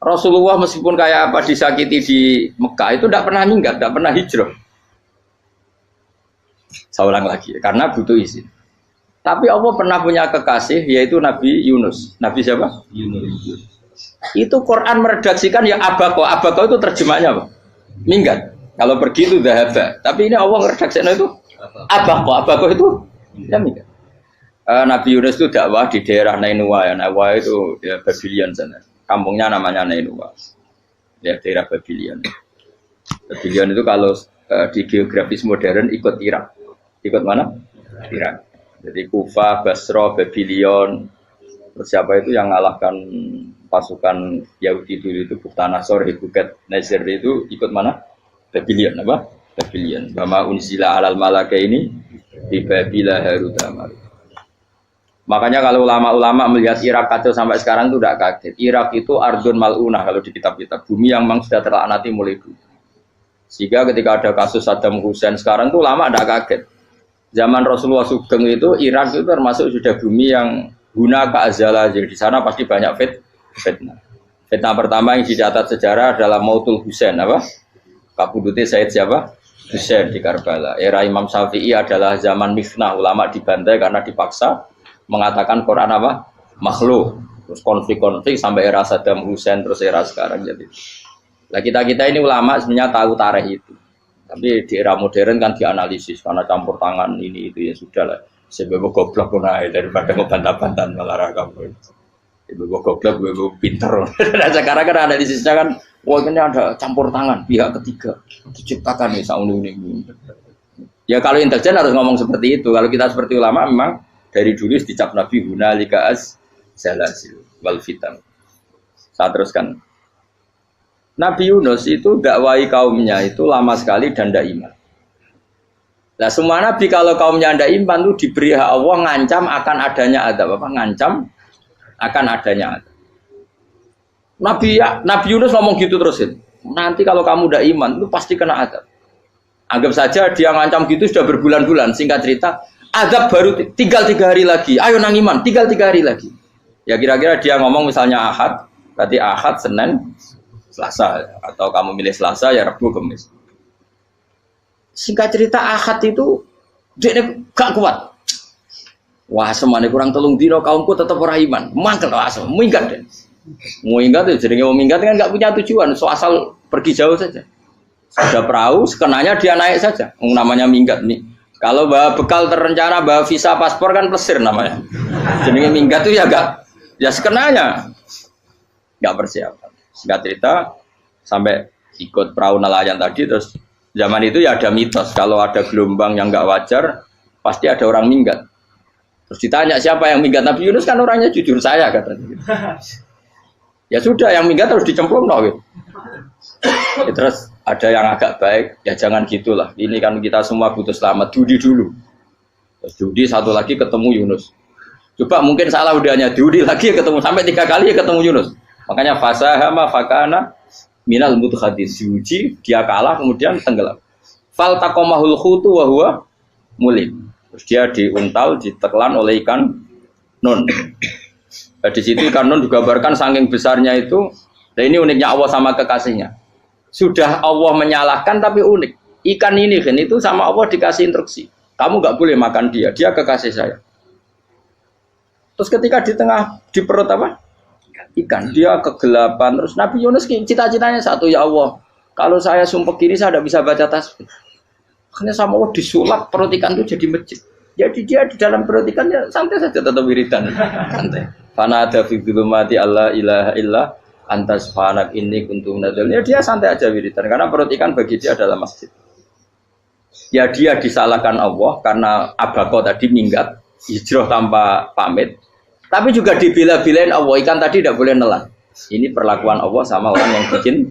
Rasulullah meskipun kayak apa disakiti di Mekah itu tidak pernah minggat, tidak pernah hijrah. Saya ulang lagi, karena butuh izin. Tapi Allah pernah punya kekasih yaitu Nabi Yunus. Nabi siapa? Yunus. Itu Quran meredaksikan yang abako. Abako itu terjemahnya apa? Minggat. Kalau pergi itu dahaba. Tapi ini Allah meredaksikan itu abako. Abako itu ya minggat. Nabi Yunus itu dakwah di daerah Nainua ya. Nainua itu ya, Babylon sana. Kampungnya namanya Nainua. Ya daerah Babylon. Babylon itu kalau di geografis modern ikut Irak. Ikut mana? Irak. Jadi Kufah, Basra, Babylon. Terus siapa itu yang ngalahkan pasukan Yahudi dulu itu Buktanasor, Hebuket, Nazir itu ikut mana? Babylon apa? Babylon. Bama unzila alal malaka ini di Babila Harutama. Makanya kalau ulama-ulama melihat Irak kacau sampai sekarang itu tidak kaget. Irak itu ardun mal'unah kalau di kitab-kitab. Bumi yang memang sudah terlaknati mulai dulu. Sehingga ketika ada kasus Saddam Hussein sekarang itu ulama tidak kaget. Zaman Rasulullah Sugeng itu Irak itu termasuk sudah bumi yang guna keazalah. Jadi di sana pasti banyak fitnah. Fitnah pertama yang dicatat sejarah adalah Mautul Husain apa? Kabudutnya Said siapa? Husain di Karbala. Era Imam Syafi'i adalah zaman mifnah, ulama dibantai karena dipaksa mengatakan Quran apa? Makhluk. Terus konflik-konflik sampai era Saddam Hussein terus era sekarang jadi. Nah kita ini ulama sebenarnya tahu tarikh itu. Tapi di era modern kan dianalisis karena campur tangan ini itu ya sudah lah. Sebab goblok pun daripada ngebantah-bantah malah kamu. Ibu goblok, ibu pinter. Nah, sekarang kan analisisnya kan, wah ini ada campur tangan pihak ketiga diciptakan nih sauni ini. Ya kalau intelijen harus ngomong seperti itu. Kalau kita seperti ulama memang dari dulu dicap Nabi hunalika az-zalasil wal fitan. Saya teruskan. Nabi Yunus itu dakwai kaumnya itu lama sekali dan tidak iman. Nah semua nabi kalau kaumnya anda iman itu diberi hak Allah ngancam akan adanya adab apa? Ngancam akan adanya adab. Nabi Yunus ngomong gitu terusin. Nanti kalau kamu udah iman itu pasti kena adab. Anggap saja dia ngancam gitu sudah berbulan-bulan. Singkat cerita, adab baru tinggal 3 hari lagi. Ayo nang iman, tinggal 3 hari lagi. Ya kira-kira dia ngomong misalnya Ahad, berarti Ahad, Senin, Selasa. Atau kamu milih Selasa ya Rabu, Kamis. Singkat cerita Ahad itu dia gak kuat. Wah semuanya kurang telung dino kaumku tetap ora iman. Mangkel asem, minggat deh. Minggat itu jadi mau minggat kan gak punya tujuan, so asal pergi jauh saja. Sudah perahu, sekenanya dia naik saja. Namanya minggat nih. Kalau bawa bekal terencana, bawa visa paspor kan plesir namanya. Jadi minggat itu ya gak, ya sekenanya gak persiapan. Singkat cerita sampai ikut perahu nelayan tadi terus. Zaman itu ya ada mitos, kalau ada gelombang yang nggak wajar, pasti ada orang minggat. Terus ditanya siapa yang minggat, Nabi Yunus kan orangnya jujur saya katanya. Ya sudah, yang minggat harus dicemplung no. Ya, terus ada yang agak baik, ya jangan gitulah. Ini kan kita semua butuh selamat, judi dulu. Terus judi satu lagi ketemu Yunus. Coba mungkin salah udahnya, judi lagi ketemu sampai 3 kali ketemu Yunus. Makanya fasahama fakana minal mudkhadis, diuji dia kalah kemudian tenggelam. Fal taqamahul khutu wa huwa mulim. Terus dia diuntal, ditelan oleh ikan nun. Nah, di situ ikan nun digambarkan saking besarnya itu. Dan ini uniknya Allah sama kekasihnya. Sudah Allah menyalahkan tapi unik. Ikan ini kan itu sama Allah dikasih instruksi. Kamu nggak boleh makan dia, dia kekasih saya. Terus ketika di tengah di perut apa? Ikan, dia kegelapan. Terus Nabi Yunus cita-citanya satu, ya Allah, kalau saya sumpah gini saya tidak bisa baca tasbih. Akhirnya sama Allah disulap perut ikan itu jadi masjid. Jadi dia di dalam perut ikannya santai saja tetap wiridan, santai. Fana ada fi dzulumati alla ilaha illa anta subhanak inni kuntu minadz dzalimin. Ya dia santai aja wiridan karena perut ikan bagi dia adalah masjid. Ya dia disalahkan Allah karena abako tadi minggat, hijrah tanpa pamit. Tapi juga dibela-belain Allah, ikan tadi tidak boleh nelan. Ini perlakuan Allah sama orang yang bikin.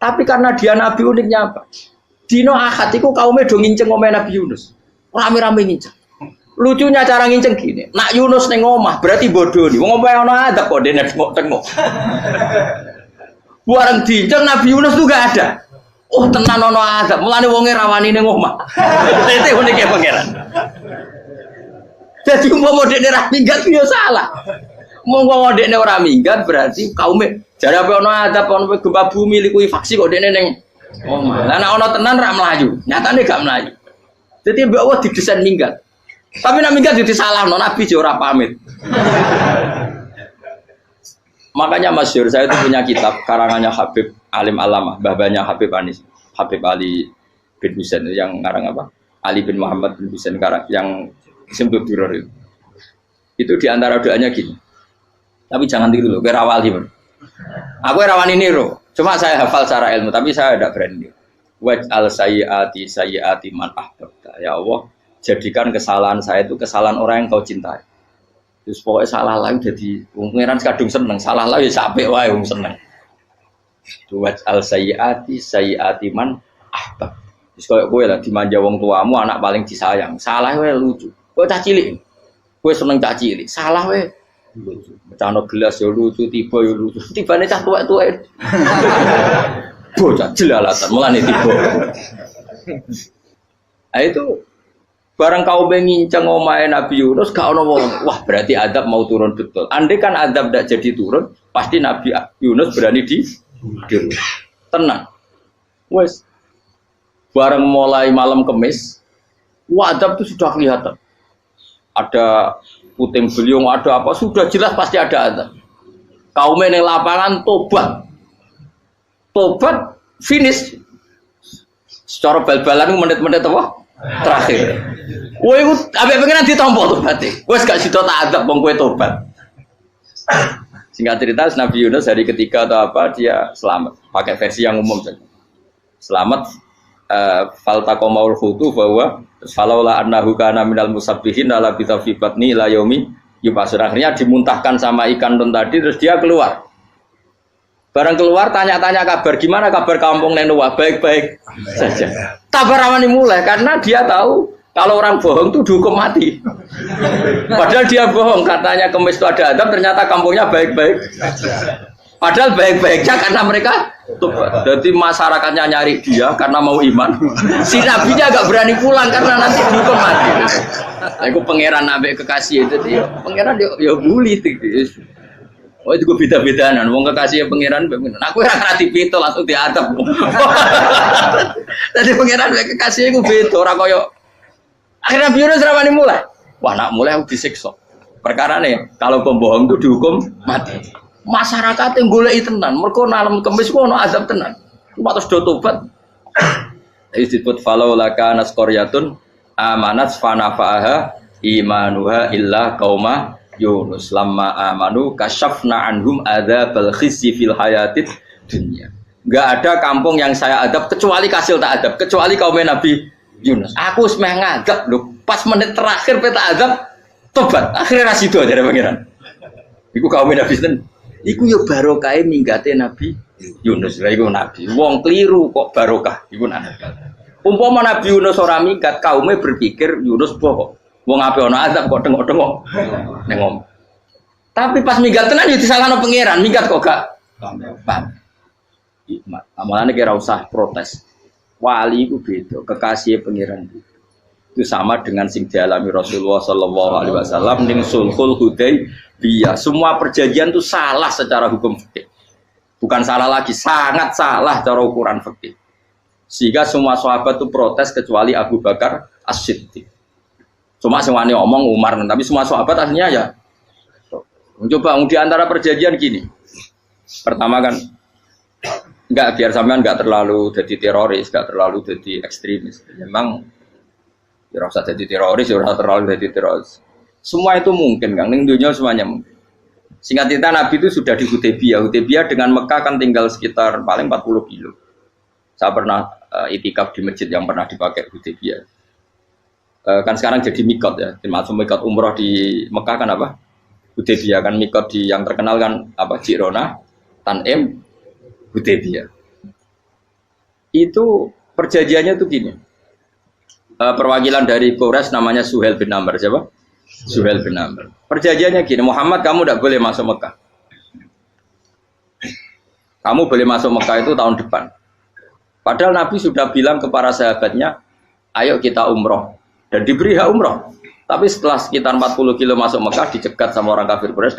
Tapi karena dia Nabi uniknya apa? Dino Ahad itu kaumnya do nginceng omah Nabi Yunus. Rame-rame nginceng. Lucunya cara nginceng gini. Nak Yunus neng omah berarti bodoh nih. Wong omah ono adab kok dene tengok. Bareng dinceng Nabi Yunus tuh gak ada. Oh tenan ono adab. Mulane wonge rawani neng omah. Itu uniknya pangeran. Jadi umpama dekne ora minggat yo salah. Umpama dekne ora minggat berarti kaume jare apa ono adab ono gempa bumi likuwi faksi kok dekne ning omah. Lah nek ono tenan ra mlayu, nyatane gak mlayu. Dadi mbok Allah didesain minggat. Tapi nek minggat yo disalahno Nabi yo ora pamit. Makanya masyhur saya itu punya kitab karangannya Habib Alim Alamah, babanya Habib Anis, Habib Ali bin Husain yang ngarang apa? Ali bin Muhammad bin Husain karang yang Simpul Duror itu diantara doanya gini. Tapi jangan tiru loh, berawali bro. Aku rawani niru, cuma saya hafal secara ilmu, tapi saya tidak berani. Waj'al sayyiati man ahbabta. Ya Allah, jadikan kesalahan saya itu kesalahan orang yang kau cintai. Terus pokoknya salah lagi jadi pengiran kadung seneng, salah lagi sampai wae wong seneng. Waj'al sayyiati man ahbab. Terus kalau gue lah dimanja wong tuamu, anak paling disayang, salah wae lucu. Kok cah cilik, gue seneng cah cilik, salah weh. Cano gelas ya lucu, tiba ya lucu, tiba nih cah tua. Bocah jelalatan, malah nih tiba. Nah itu barang kau mengincang omae Nabi Yunus, gak ono wong, wah berarti adab mau turun betul. Andai kan adab tidak jadi turun, pasti Nabi Yunus berani di tenang. Wes, barang mulai malam Kamis, wah adab itu sudah kelihatan. Ada puting beliung, ada apa, sudah jelas pasti ada adab. Kaumnya yang lapangan tobat finish. Secara bal-balan menit-menit apa? Terakhir. Wah itu abis pengen ditompo tobatnya. Wah gak sido tak adab bang kue tobat. Singkat cerita Nabi Yunus hari ketiga atau apa dia selamat. Pakai versi yang umum saja. Selamat. Faltaqamaul khutu bahwa falaula annahu kana minal musabbihin la bi tafibatni la yaumi yubasur. Akhirnya dimuntahkan sama ikan nun tadi terus dia keluar. Barang keluar tanya-tanya kabar, gimana kabar kampung Nenua? Baik-baik saja. Tabar ramani mulai karena dia tahu kalau orang bohong itu dihukum mati. Padahal dia bohong, katanya kemis itu ada adab, ternyata kampungnya baik-baik. Padahal baik-baiknya karena mereka tobat. Jadi masyarakatnya nyari dia karena mau iman. Si nabinya agak berani pulang karena nanti dihukum mati. Aku pangeran nabi kekasih itu dia. Pangeran dia bully itu. Oh itu gue beda-bedaan, wong kekasih pangeran, aku yang ngerti pito langsung diadab. Jadi pangeran kekasih gue beda, orang koyo. Akhirnya Yunus ramani mulai. Wah nak mulai aku disiksa. Perkara nih, kalau pembohong itu dihukum mati. Masyarakat yang golek tenan, mereka nalam kemis ku ono azab tenan. Cuma terus do tobat. Disebut falau laka nasqaryatun amanat fanafa'aha imanuha illa qauma Yunus lamma amanu kasyafna anhum adzabal khizyi fil hayatid dunya. Enggak ada kampung yang saya adab kecuali kasil tak adab, kecuali kaum Nabi Yunus. Aku wis meh ngadab lho, pas menit terakhir peta adab tobat. Akhirnya ra sido jare pangeran. Iku kaum Nabi sinten? Iku yo barokah minggate Nabi Yunus. Lah iku nabi. Wong kliru kok barokah iku nabi. Umpama Nabi Yunus ora minggat, kaume berpikir Yunus bohong. Wong ape ana azab kok tengok-tengok ning ngomong. Tapi pas minggat tenan yo disalahno pangeran, minggat kok gak paham. Hikmat. Amalane kira usah protes. Wali iku beda, kekasih pangeran itu sama dengan sing dialami Rasulullah sallallahu alaihi wasallam ning Sulhul Hudaybiyah. Semua perjanjian itu salah secara hukum fikih. Bukan salah lagi, sangat salah cara ukuran fikih. Sehingga semua sahabat itu protes kecuali Abu Bakar As-Siddiq. Cuma semuanya omong Umar, tapi semua sahabat aslinya ya. Coba di antara perjanjian gini. Pertama kan, enggak biar sampean enggak terlalu jadi teroris, enggak terlalu jadi ekstremis. Memang ya usah jadi teroris, ya usah terlalu jadi teroris. Semua itu mungkin, Kang. Ning dunia semuanya mungkin. Singkat cerita Nabi itu sudah di Hudaybiyah. Hudaybiyah dengan Mekah kan tinggal sekitar paling 40 kilo. Saya pernah itikaf di masjid yang pernah dipakai Hudaybiyah. Kan sekarang jadi mikot ya, termasuk mikot umroh di Mekah kan apa? Hudaybiyah kan mikot di yang terkenal kan apa? Jirona, Tanim, Hudaybiyah. Itu perjanjiannya tuh gini. Perwakilan dari Quraisy namanya Suhail bin Amr, siapa? Suhail bin Amr. Perjanjiannya gini, Muhammad kamu tidak boleh masuk Mekah. Kamu boleh masuk Mekah itu tahun depan. Padahal Nabi sudah bilang ke para sahabatnya, ayo kita umroh. Dan diberi hak umroh. Tapi setelah sekitar 40 kilo masuk Mekah, dicegat sama orang kafir Quraisy.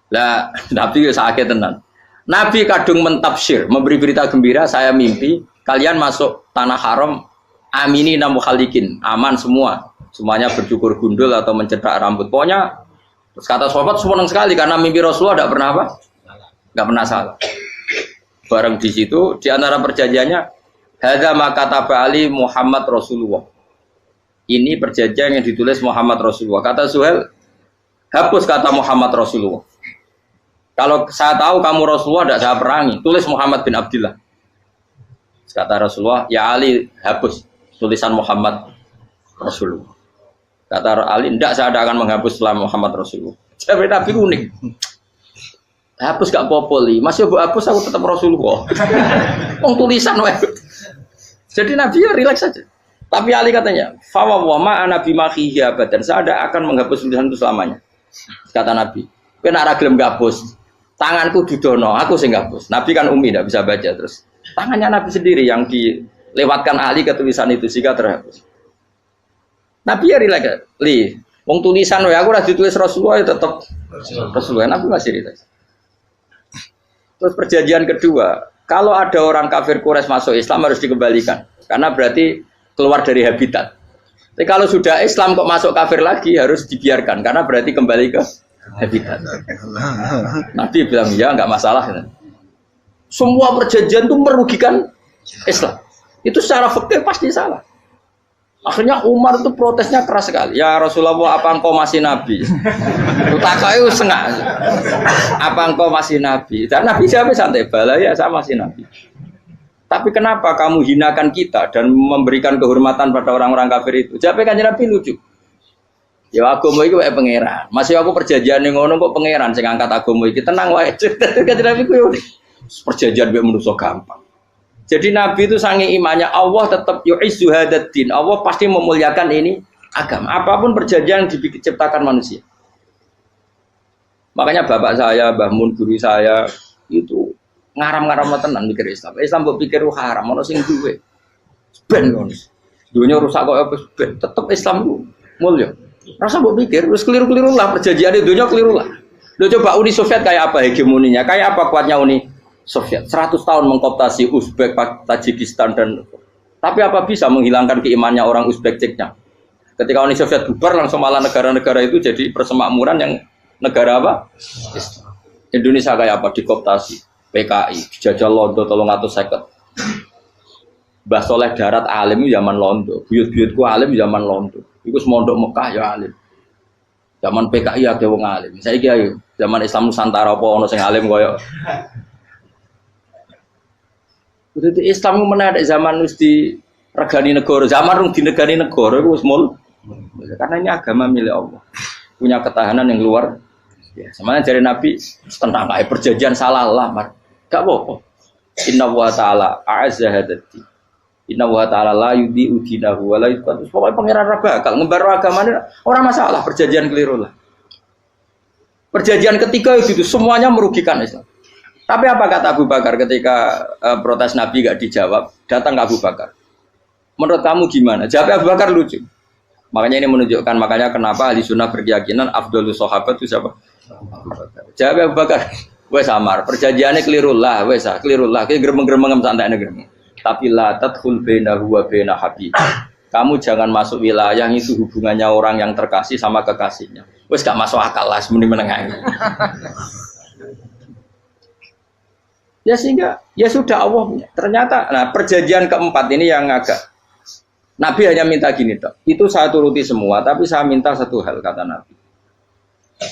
Lah, Nabi sakit tenan. Nabi kadung mentafsir, memberi berita gembira, saya mimpi, kalian masuk tanah haram, amini namu khalikin, aman semua. Semuanya bercukur gundul atau mencetak rambut. Pokoknya, terus kata sahabat senang sekali, karena mimpi Rasulullah tidak pernah apa? Tidak pernah salah. Bareng di situ, di antara perjanjiannya, hadza ma kataba ali Muhammad Rasulullah. Ini perjanjian yang ditulis Muhammad Rasulullah. Kata Suhail, hapus kata Muhammad Rasulullah. Kalau saya tahu kamu Rasulullah tidak saya perangi, tulis Muhammad bin Abdullah. Kata Rasulullah, ya Ali hapus tulisan Muhammad Rasulullah. Kata Ali, tidak saya tidak akan menghapus setelah Muhammad Rasulullah. Saya Nabi unik. Hapus gak popoli, masih hapus aku tetap Rasulullah. Wong tulisan wae. Jadi Nabi ya rileks saja. Tapi Ali katanya, "Fawwama ana bimakhihi abadan." Saya tidak akan menghapus tulisan itu selamanya. Kata Nabi, "Kowe nek ora gelem ngapus, tanganku dudono, aku sing ngapus." Nabi kan umi tidak bisa baca terus. Tangannya Nabi sendiri yang dilewatkan Ali ke tulisan itu sehingga terhapus. Nabi ya rileks. Li, wong tulisan wae aku ora ditulis Rasulullah ya tetap Rasulullah. Nabi masih rileks. Terus perjanjian kedua, kalau ada orang kafir Quraisy masuk Islam harus dikembalikan, karena berarti keluar dari habitat. Tapi kalau sudah Islam kok masuk kafir lagi harus dibiarkan, karena berarti kembali ke habitat. Nabi bilang ya nggak masalah. Semua perjanjian itu merugikan Islam. Itu secara fikih pasti salah. Akhirnya Umar itu protesnya keras sekali. Ya Rasulullah, apa engkau masih nabi? Utakai sengak. Apa engkau masih nabi? Dan Nabi siapa santai bala ya saya masih nabi. Tapi kenapa kamu hinakan kita dan memberikan kehormatan pada orang-orang kafir itu? Jawabnya kan Nabi lucu. Ya agama iki wae pangeran. Masih aku perjanjian ning ngono kok pangeran sing angkat agama iki tenang wae. Kanjeng Nabi ku perjanjian mbek manusa gampang. Jadi Nabi itu sange imannya Allah tetap yu'izzu hadzal-din. Allah pasti memuliakan ini agama. Apapun perjanjian yang diciptakan manusia. Makanya bapak saya, Mbah Mun guru saya itu ngaram-ngaram tenan mikir Islam. Islam mbok pikir haram, ono sing duwe. Ben ngono. Dunya rusak kok ben tetep Islam ku mulya. Rasa mbok pikir wis keliru-keliru lah perjanjian di dunia keliru lah. Lo coba Uni Soviet kayak apa hegemoninya? Kayak apa kuatnya Uni Soviet? 100 tahun mengkooptasi Uzbek, Tajikistan dan tapi apa bisa menghilangkan keimannya orang Uzbek Ceknya? Ketika Uni Soviet bubar langsung malah negara-negara itu jadi persemakmuran yang negara apa? Indonesia kayak apa? Dikooptasi PKI, dijajah Londo 350. Mbah Soleh Darat alim zaman Londo, buyut-buyutku alim zaman Londo. Iku semondok Mekah ya alim. Zaman PKI ya wong alim. Saiki ayo zaman Islam Nusantara apa ono sing alim koyo. Kudu Islam menawa zaman wis di regani negara, zaman rung dinegani negara iku wis mul. Karena ini agama milik Allah. Punya ketahanan yang luar biasa. Sebenarnya dari Nabi tentang perjanjian salah lah, Mar. Gak apa-apa. Inna wa ta'ala a'azza hadati. Inna wa ta'ala la yudi udinahu wa la yudhatu. Pokoknya pangeran bakal ngembar agamanya orang masalah perjanjian keliru lah. Perjanjian ketiga itu semuanya merugikan Islam. Tapi apa kata Abu Bakar ketika protes Nabi gak dijawab, datang ke Abu Bakar. Menurut kamu gimana? Jawab Abu Bakar lucu. Makanya ini menunjukkan makanya kenapa ahli sunnah berkeyakinan afdhalus sahabat itu siapa? Abu Bakar. Jawab Abu Bakar. Wes samar, perjanjiannya keliru lah, wes keliru lah. Kayak gremeng-gremeng santai gremeng. Tapi la tadkhul bainahu wa baina habib. Kamu jangan masuk wilayah itu hubungannya orang yang terkasih sama kekasihnya. Wes gak masuk akal lah semuanya menengah. Ya sehingga ya sudah Allah. Ternyata nah perjanjian keempat ini yang agak Nabi hanya minta gini toh. Itu saya turuti semua, tapi saya minta satu hal kata Nabi.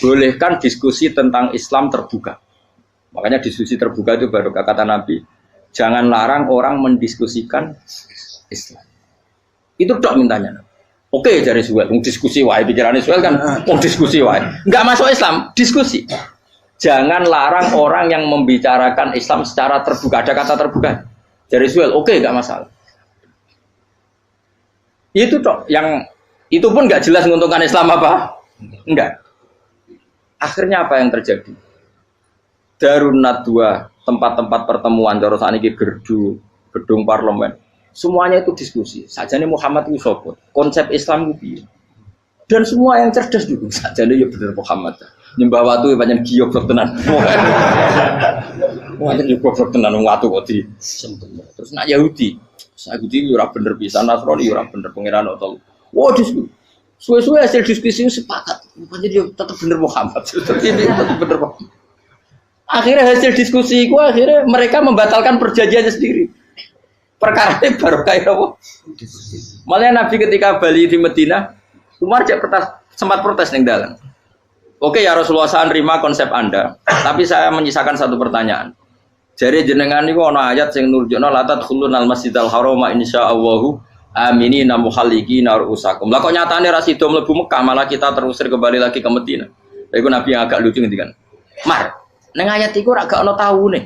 Bolehkan diskusi tentang Islam terbuka. Makanya diskusi terbuka itu baru kata Nabi. Jangan larang orang mendiskusikan Islam. Itu dok mintanya. Oke, dari Suel, diskusi wae pikirannya Suel kan, mau diskusi wae. Enggak masuk Islam, diskusi. Jangan larang orang yang membicarakan Islam secara terbuka. Ada kata terbuka. Dari Suel, oke, enggak masalah. Itu dok, yang itu pun enggak jelas menguntungkan Islam apa? Enggak. Akhirnya apa yang terjadi? Darun Nadwa, tempat-tempat pertemuan cara sakniki gerdu, gedung parlemen. Semuanya itu diskusi. Sajane Muhammad itu sapa? Konsep Islam itu piye? Dan semua yang cerdas juga sajane ya bener Muhammad. Nyembah watu pancen giyok tenan. Wong yo goblok tenan watu kok di. Terus nak Yahudi ora bener pisan, Nasrani ora bener pangeran atau. Wah diskusi. Suwe-suwe hasil diskusi sepakat. Pancen yo tetep bener Muhammad. Tetep bener Muhammad. Akhirnya hasil diskusi itu akhirnya mereka membatalkan perjanjiannya sendiri. Perkara ini baru kayak apa? Malah Nabi ketika Bali di Medina, Umar sempat protes ning dalam. Oke ya Rasulullah, saya nerima konsep Anda, tapi saya menyisakan satu pertanyaan. Jadi jenengan niku ana ayat sing nurjukna la tadkhulunal masjidal harama insyaallahu aminina muhalliqina ru'usakum. Lah kok nyatane ra sida mlebu Mekah, malah kita terusir kembali lagi ke Medina. Lha iku Nabi yang agak lucu ngendikan. Mar, neng ayat iku ora gak ono taune.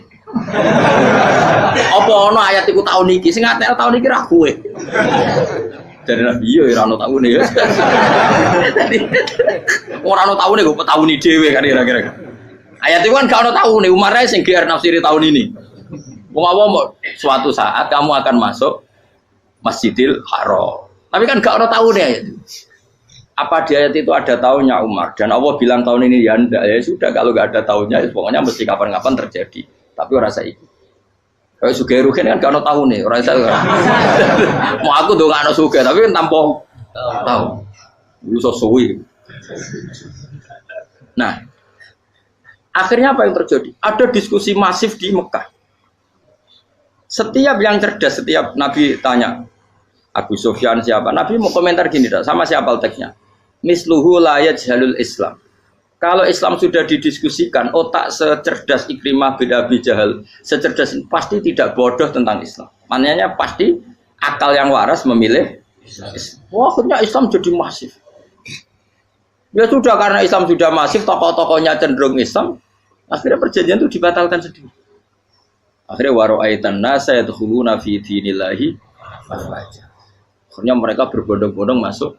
Apa ono ayat iku taun iki? Sing ngatel taun iki ra kowe. Dari Nabi yo ora ono taune ya. Ora ono taune kok tauni dhewe kan kira-kira. Ayat iku kan gak ono taune, Umar ae sing gear nafsiri tahun ini. Wong apa suatu saat kamu akan masuk Masjidil Haram. Tapi kan gak ono taune ayat itu. Apa di ayat itu ada tahunnya Umar dan Allah bilang tahun ini ya enggak, ya sudah kalau enggak ada tahunnya ya pokoknya mesti kapan-kapan terjadi. Tapi ora saiki. Kayak sugih rugen kan gak ono tahune, ora iso. Mau aku ndongakno sugih tapi kan tanpa tahu. Iso suwi. Nah, akhirnya apa yang terjadi? Ada diskusi masif di Mekah. Setiap yang cerdas, setiap Nabi tanya Abu Sufyan siapa? Nabi mau komentar gini dah, sama siapa teksnya? Misluhu la yajhalul Islam. Kalau Islam sudah didiskusikan, otak secerdas Ikrimah bin Abi Jahal, secerdas pasti tidak bodoh tentang Islam. Maknanya pasti akal yang waras memilih Islam. Wah, akhirnya Islam jadi masif. Ya sudah karena Islam sudah masif, tokoh-tokohnya cenderung Islam, akhirnya perjanjian itu dibatalkan sendiri. Akhirnya waro'aitan nasa yadkhuluna fi dinillahi afwaja. Akhirnya mereka berbondong-bondong masuk.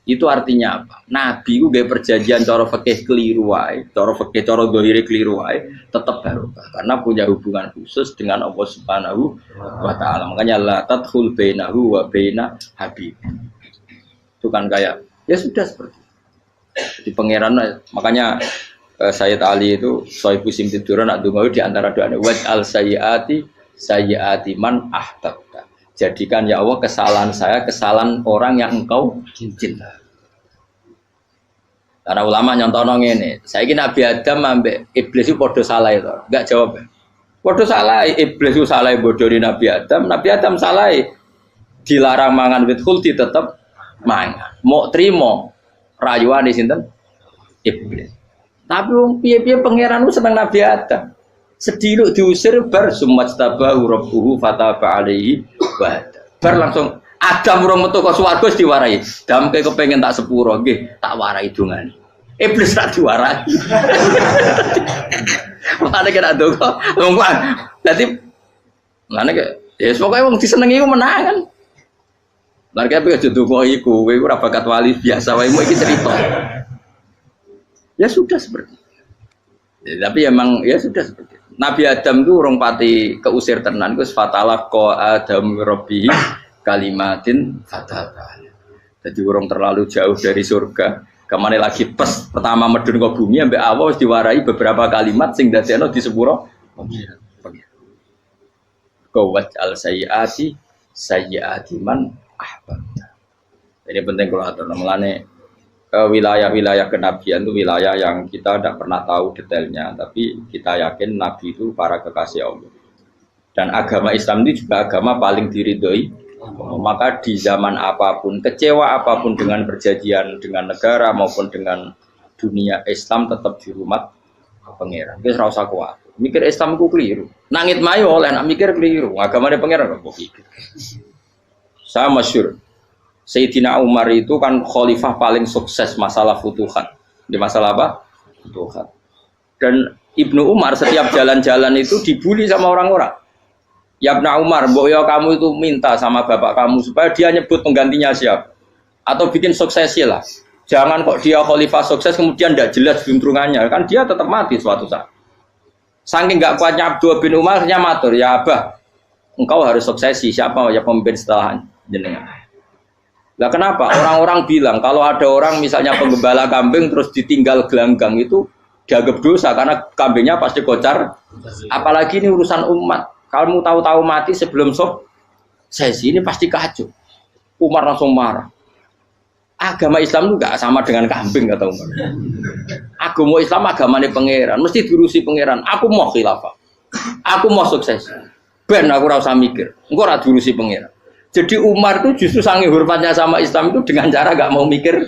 Itu artinya apa? Nabi itu gaya perjanjian cara fikih keliru wae, cara fikih cara zahire keliru wae, tetap barokah karena punya hubungan khusus dengan Allah Subhanahu wa taala. Makanya la tadkhul bainahu wa baina habib. Itu kan kayak ya sudah seperti di pangeran, makanya Sayyid Ali itu sohibu sim tiduran nak dungo di antara doanya waj'al sayyiati man ahtabta. Jadikan ya Allah kesalahan saya kesalahan orang yang engkau cinta. Karena ulama nyontono ngene, saiki Nabi Adam ambek iblis itu padha salah itu. Enggak jawab. Padha salah, iblis itu salah bodoni Nabi Adam salah dilarang mangan wit khuldi tetep mangan. Mau trimo rayuane sinten? Iblis. Tapi wong piye-piye pangeran ku seneng Nabi Adam. Sediluk diusir bar sumastabahu rabbuhu fataba alaihi wa bar langsung Adam urung metu kok swarga wis diwarai. Damke kepengin tak sepuro nggih, tak warai dongane. Iblis tak diwarai. Mane kena donga. Wong dadi mane ya pokoke wong disenengi ku menangan. Lah kaya aja donga iku, kowe ora bakat wali biasa wae mau iki cerita. Ya sudah seperti itu. Ya, tapi emang ya sudah seperti itu. Nabi Adam itu orang pati keusir tenan, itu fatalah ko Adam Robbi kalimatin fatah. Jadi orang terlalu jauh dari surga. Kemana lagi pas pertama medun ke bumi, sampai awal diwarai beberapa kalimat sing dadekno di sepuro. Kawat al sayyiati man ahbabta. Ini penting kalau atur namanya. Wilayah-wilayah kenabian itu wilayah yang kita tidak pernah tahu detailnya, tapi kita yakin Nabi itu para kekasih Allah. Dan agama Islam itu juga agama paling diridhoi. Maka di zaman apapun, kecewa apapun dengan perjanjian dengan negara maupun dengan dunia, Islam tetap dihormat pangeran. Wis ora usah kuat. Mikir Islam ku keliru. Nangit mayo oleh nak mikir keliru. Agamane pangeran kok iki. Saya masyhur Sayyidina Umar itu kan khalifah paling sukses masalah futuhat. Di masalah apa? Futuhat. Dan Ibnu Umar setiap jalan-jalan itu dibully sama orang-orang. Ya Ibnu Umar, mbok ya kamu itu minta sama bapak kamu supaya dia nyebut penggantinya siapa. Atau bikin suksesi lah. Jangan kok dia khalifah sukses kemudian tidak jelas juntrungannya. Kan dia tetap mati suatu saat. Saking gak kuatnya Abdul bin Umar, dia matur, ya Abah, engkau harus suksesi. Siapa ya pemimpin setelah jenengan? Lah kenapa? Orang-orang bilang kalau ada orang misalnya penggembala kambing terus ditinggal gelanggang itu dianggap dosa karena kambingnya pasti kocar. Apalagi ini urusan umat. Kalau mau tahu-tahu mati sebelum sesi ini pasti kacau. Umar langsung marah. Agama Islam itu gak sama dengan kambing kata Umar. Agama Islam agamanya pangeran, mesti diurusi pangeran. Aku mau khilafah. Aku mau sukses. Ben aku ora usah mikir. Engko ora diurusi pangeran. Jadi Umar itu justru sangat hormatnya sama Islam itu dengan cara gak mau mikir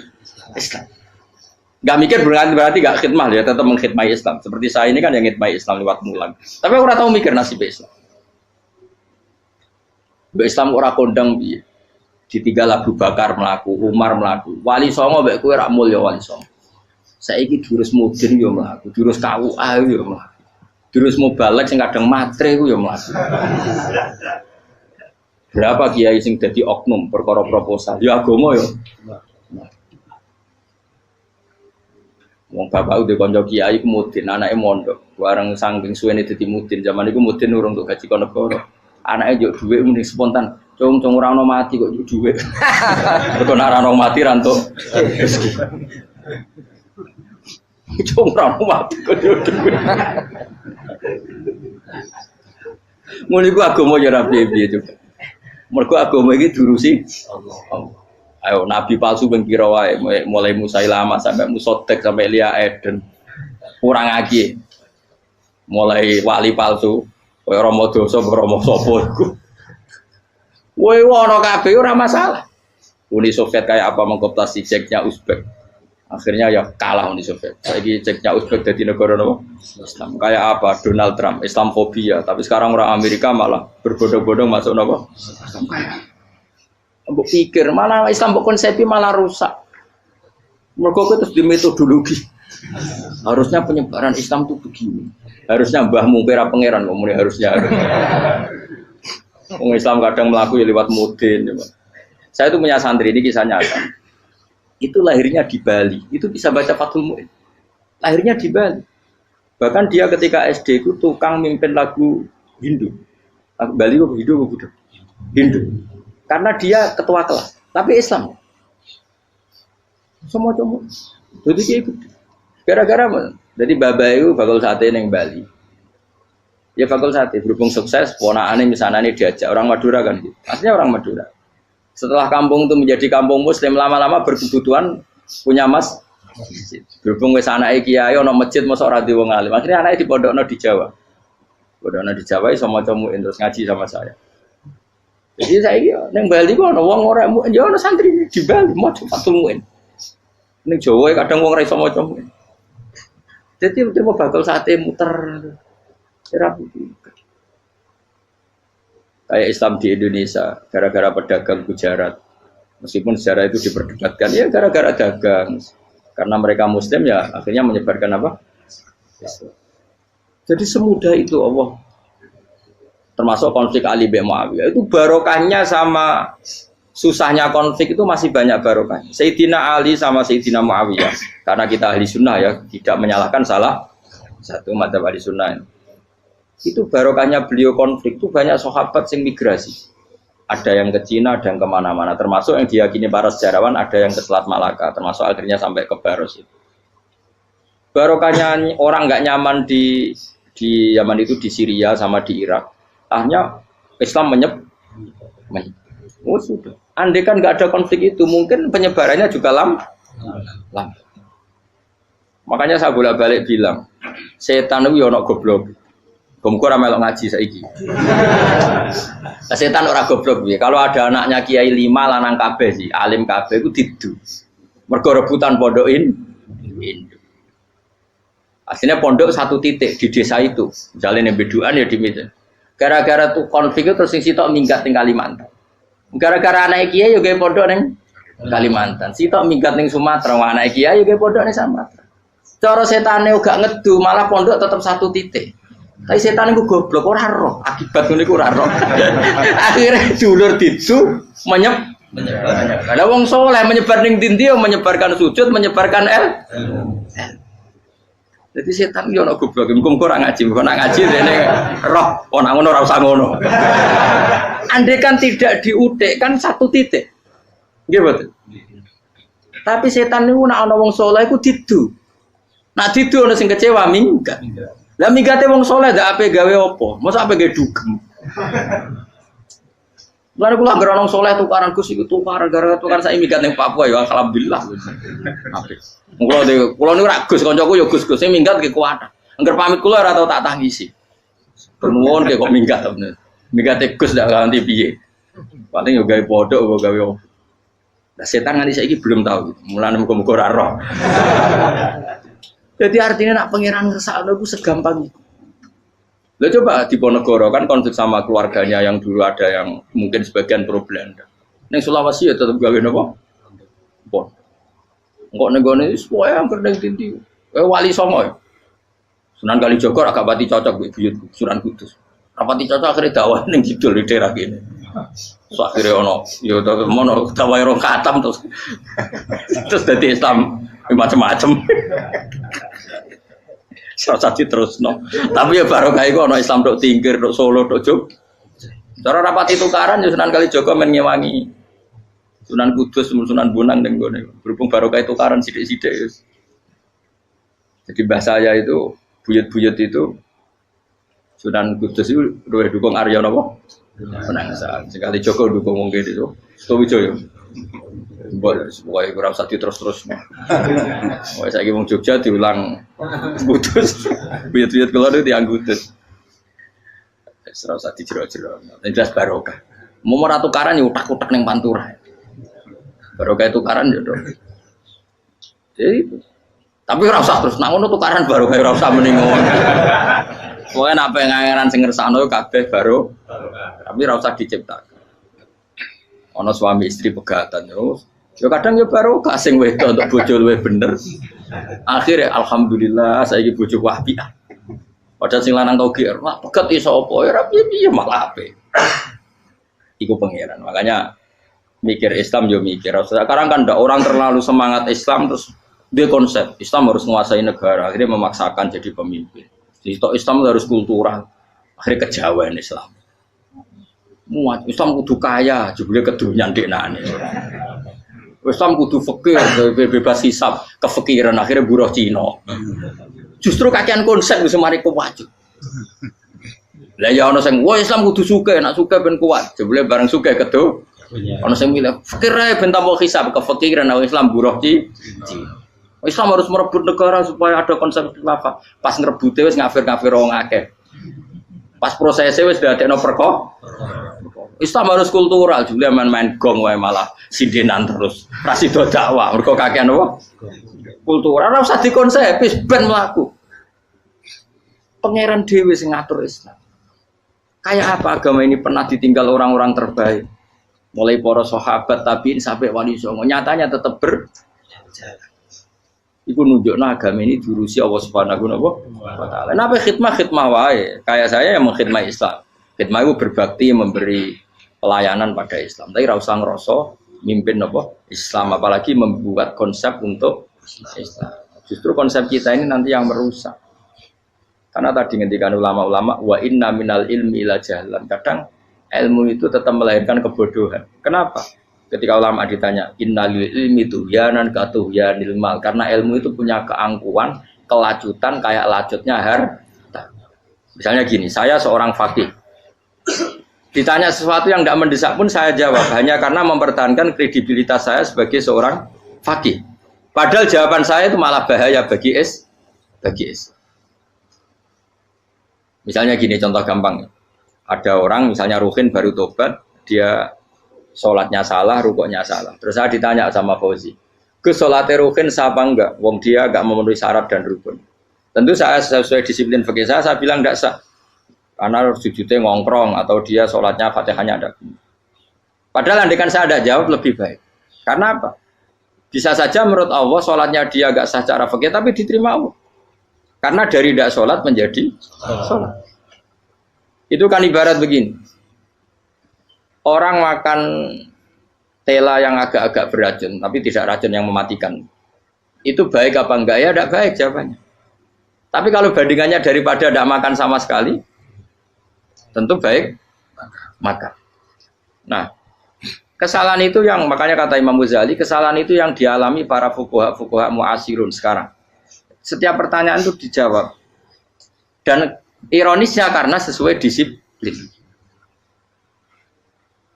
Islam. Gak mikir berarti gak khidmah ya, tetap mengkhidmati Islam. Seperti saya ini kan yang khidmati Islam lewat mulan. Tapi aku ora tahu mikir nasib Islam. Islam ora kondang piye. Ditinggal Abu Bakar melaku, Umar melaku. Wali Songo mbek kowe rak mulya Wali Songo. Saiki jurus mudin yo mlaku, jurus KUA yo mlaku. Jurus mubalek sing kadang matre ku yo mlaku. Berapa kiai sing dadi oknum perkara proposal? Ya agama yo. Wong bapak udah kanca kiai ku mudin, anake mondok. Bareng saking suwene dadi mudin, zaman iku mudin urung untuk gaji kon negara. Anake njuk dhuwit muni spontan. Cung ora ono mati kok njuk dhuwit. Mergo nek ora ono mati ra entuk rezeki. Cung ora ono mati kok njuk dhuwit. Muni ku agama ya ra piye-piye juga. Mergo agama iki diurusi Allah. Ayo nabi palsu ben kira wae mulai Musailama sampai Musotek sampai Elia Eden. Kurang lagi. Mulai wali palsu koyo Rama Dosa Rama sapa iku. Woe ono kabeh ora masalah. Uni Soviet kayak apa mengkooptasi Ceknya Uzbek. Akhirnya ya kalah Uni Soviet. Saiki Ceknya Uzbek dadi negara apa? Islam. Kayak apa Donald Trump, Islamfobia, tapi sekarang orang Amerika malah berbondong-bondong masuk napa? Islam kaya. Mbok pikir malah Islam mbok konsepi malah rusak. Mereka terus di metodologi. Harusnya penyebaran Islam itu begini. Harusnya mbahmu kira pangeran ngomongnya harusnya. Orang Islam kadang melaku ya lewat mudin. Saya itu punya santri, ini kisah nyata. Itu lahirnya di Bali. Itu bisa baca Fathul Mu'in. Lahirnya di Bali. Bahkan dia ketika SD itu tukang mimpin lagu Hindu. Bali itu Hindu atau Buddha? Hindu. Karena dia ketua kelas. Tapi Islam. Semua cuma. Jadi dia ikut. Gara-gara jadi bapak itu bakal sate neng Bali. Ya bakal sate berhubung sukses, ponakane misalnya ini diajak orang Madura kan gitu. Aslinya orang Madura. Setelah kampung itu menjadi kampung Muslim, lama-lama berkebutuhan punya masjid. Berhubung wis anake kiai ana masjid mosok ora di wong alim. Akhirnya anake dipondokno di Jawa. Pondokno di Jawa iso maca muin terus ngaji sama saya. Jadi saya iki ning Bali kok ana wong ora muin, ya ana santri di Bali maca Fathul Muin. Ning Jawa kadang wong ora iso maca muin. Jadi dia mau bakal sate muter. Kayak Islam di Indonesia gara-gara pedagang Gujarat, meskipun sejarah itu diperdebatkan ya gara-gara dagang karena mereka Muslim ya akhirnya menyebarkan apa? Jadi semudah itu Allah, termasuk konflik Ali bin Muawiyah itu barokahnya sama susahnya konflik itu masih banyak barokahnya. Sayyidina Ali sama Sayyidina Muawiyah karena kita ahli sunnah ya tidak menyalahkan salah satu madzhab ahli sunnah ini. Itu barokahnya beliau konflik itu banyak sahabat yang migrasi, ada yang ke Cina, ada yang kemana-mana, termasuk yang diyakini para sejarawan ada yang ke Selat Malaka, termasuk akhirnya sampai ke Baros itu. Barokahnya orang nggak nyaman di Yaman itu di Syria sama di Irak, akhirnya Islam oh sudah. Andai kan nggak ada konflik itu mungkin penyebarannya juga lama. Makanya saya bolak-balik bilang setan itu ono goblok. Gomko ora melok ngaji saiki. Setan ora goblok piye. Kalau ada anaknya kiai 5 lanang kabeh sih, alim kabeh iku didu. Mergo rebutan pondokin Hindu. Aslinya pondok satu titik di desa itu. Misalnya beduan ya di Medan. Gara-gara tuh konflik itu terus sing sitok minggat ning Kalimantan. Gara-gara anak kiai yo gawe pondok ning Kalimantan. Sitok minggat ning Sumatera, anak kiai yo gawe pondok ning Sumatera. Cara setane uga ngedu malah pondok tetap satu titik. Tapi setan itu goblok, ora roh. Akibat ngono iku ora roh. Akhirnya dulur didu menyebar. Ada wong soleh menyebar ning ndi menyebarkan sujud, menyebarkan Jadi setan yo ono goblok, muga ora ngaji, muga nak ngaji dene roh, ana ngono ora usah ngono. Andai kan tidak diutik kan satu titik. Nggih betul. Tapi setan niku nek ana wong soleh iku didu. Nak didu ana sing kecewa minggat. Lah migate wong soleh ndak ape gawe apa? Mosok ape gawe dugem. Lah kula anggere wong soleh tukaran Gus iku tukaran gara-gara tukaran sak migat ning Papua ya alhamdulillah. Apik. Kula niku ra Gus kancaku ya Gus-gus sing minggat ki kuwat. Angger pamit kula ora tau tak tangisi. Nuwun ki kok minggat bener. Migate Gus ndak ganti piye. Paling yo gawe podok apa gawe apa. Lah setan nganti saiki belum tahu. Mulane muga-muga ora roh. Jadi artinya nak pangeran ngersakno itu segampang itu. Lo coba di Ponegoro kan konflik sama keluarganya yang dulu ada yang mungkin sebagian pro Belanda. Neng Sulawesi ya tetap gawe napa? Pon. Engkok negone wis pokoke angker ning tindi. Wali Songo ya. Sunan Kalijogo agak pati cocok mbek buyut Sunan Kudus. Rapati cocok akhirnya dakwah ning kidul di daerah kene. So akhirnya ono ya mono dakwah rong khatam terus dadi Islam macam-macam. Serasa terus no. Tapi ya barokah iku ana Islam tok Tingkir, tok Solo, tok Jog. Cara rapati tukaran ya Sunan Kalijaga men ngewangi Sunan Kudus, Sunan Bonang ning gone. Berhubung barokah tukaran sithik-sithik ya. Jadi bahasa saya itu buyut-buyut itu Sunan Kudus itu luwih dukung Arya napa? Penangsa. Sekali Joko dukung wong kene itu. Stowijoyo. Pokoknya kurang usah terus-terus. Pokoknya saya ngomong Jogja diulang Kudus. Buyut-buyut keluar itu yang Kudus. Serau usah dijero-jero. Yang jelas barokah. Mau tukaran ya utak-utak yang Pantura. Barokah tukaran ya dong. Jadi itu. Tapi ora usah terus nang ngono tukaran barokah ora usah mending ngono. Pokoke nek pengangeran sing ngersakno kabeh barokah. Tapi ora usah diciptakan. Ono suami istri pegatan terus Ya kadang ya baru kasing wedok untuk bojo luwih bener. Akhirnya alhamdulillah saiki bojo wapi. Padahal sing lanang tau GR, mak peget iso apa ya piye malah ape. Iku pangeran. Makanya mikir Islam yo mikir. Sekarang kan ndak orang terlalu semangat Islam terus dia konsep Islam harus menguasai negara, akhirnya memaksakan jadi pemimpin. Jadi Islam harus kultural, akhirnya kejauhan Islam. Muat Islam kudu kaya, jebule kedunyan deknane. Islam kudu fakir, bebas hisab, kefikiran akhirnya buruh Cina. Justru kakean konsep wis mari kuat. Lah ya ana sing wah Islam kudu sugih, nek sugih ben kuat. Jebule bareng sugih kedu. Ana sing milih fakir ae ben tambah hisab, kefikiran Islam buruh Cina. Islam harus merebut negara supaya ada konsep khilafah. Pas ngerebute wis ngafir-ngafir wong akeh. Pas prosesnya wis dadekno perkara. Islam harus kultural, juga main-main gong wae malah sindinan terus. Ra sida dakwah, mergo kakean apa? Kultural ora usah dikonsepis ben mlaku. Pangeran dhewe sing ngatur Islam. Kayak apa agama ini pernah ditinggal orang-orang terbaik? Mulai para sahabat tabi'in sampai wali songo, nyatanya tetap berjalan. Iku nunjukno agama ini diurusi Allah Subhanahu wa taala. Napa khidmah wae. Kayak saya yang mengkhidmati Islam. Khidmah itu berbakti memberi pelayanan pada Islam. Tapi ra usah ngrasa mimpin apa Islam, apalagi membuat konsep untuk Islam. Justru konsep kita ini nanti yang merusak. Karena tadi ngendikan ulama-ulama wa inna minal ilmi ila jahlan. Kadang ilmu itu tetap melahirkan kebodohan. Kenapa? Ketika ulama ditanya innal ilmi tuhyanan katuhyanil mal, karena ilmu itu punya keangkuhan, kelajutan kayak lacutnya harta. Misalnya gini, saya seorang faqih. Ditanya sesuatu yang tidak mendesak pun saya jawab hanya karena mempertahankan kredibilitas saya sebagai seorang faqih. Padahal jawaban saya itu malah bahaya bagi Islam. Misalnya gini contoh gampang. Ada orang misalnya Ruhin baru tobat, dia sholatnya salah, rukuknya salah. Terus saya ditanya sama Fauzi, ke sholatnya Ruhin sah apa enggak? Wong dia enggak memenuhi syarat dan rukun. Tentu saya sesuai disiplin fikih saya bilang enggak sah. Karena sujudnya ngongkrong atau dia sholatnya fatihahnya ada. Padahal andaikan saya ada jawab lebih baik. Karena apa? Bisa saja menurut Allah sholatnya dia enggak sah secara fikih tapi diterima Allah. Karena dari tidak sholat menjadi sholat. Itu kan ibarat begini. Orang makan tela yang agak-agak beracun, tapi tidak racun yang mematikan. Itu baik apa enggak? Ya tidak baik jawabannya. Tapi kalau bandingannya daripada tidak makan sama sekali, tentu baik makan. Nah, kesalahan itu yang makanya kata Imam Ghazali, kesalahan itu yang dialami para fuqaha mu'asirun sekarang. Setiap pertanyaan itu dijawab. Dan ironisnya karena sesuai disiplin.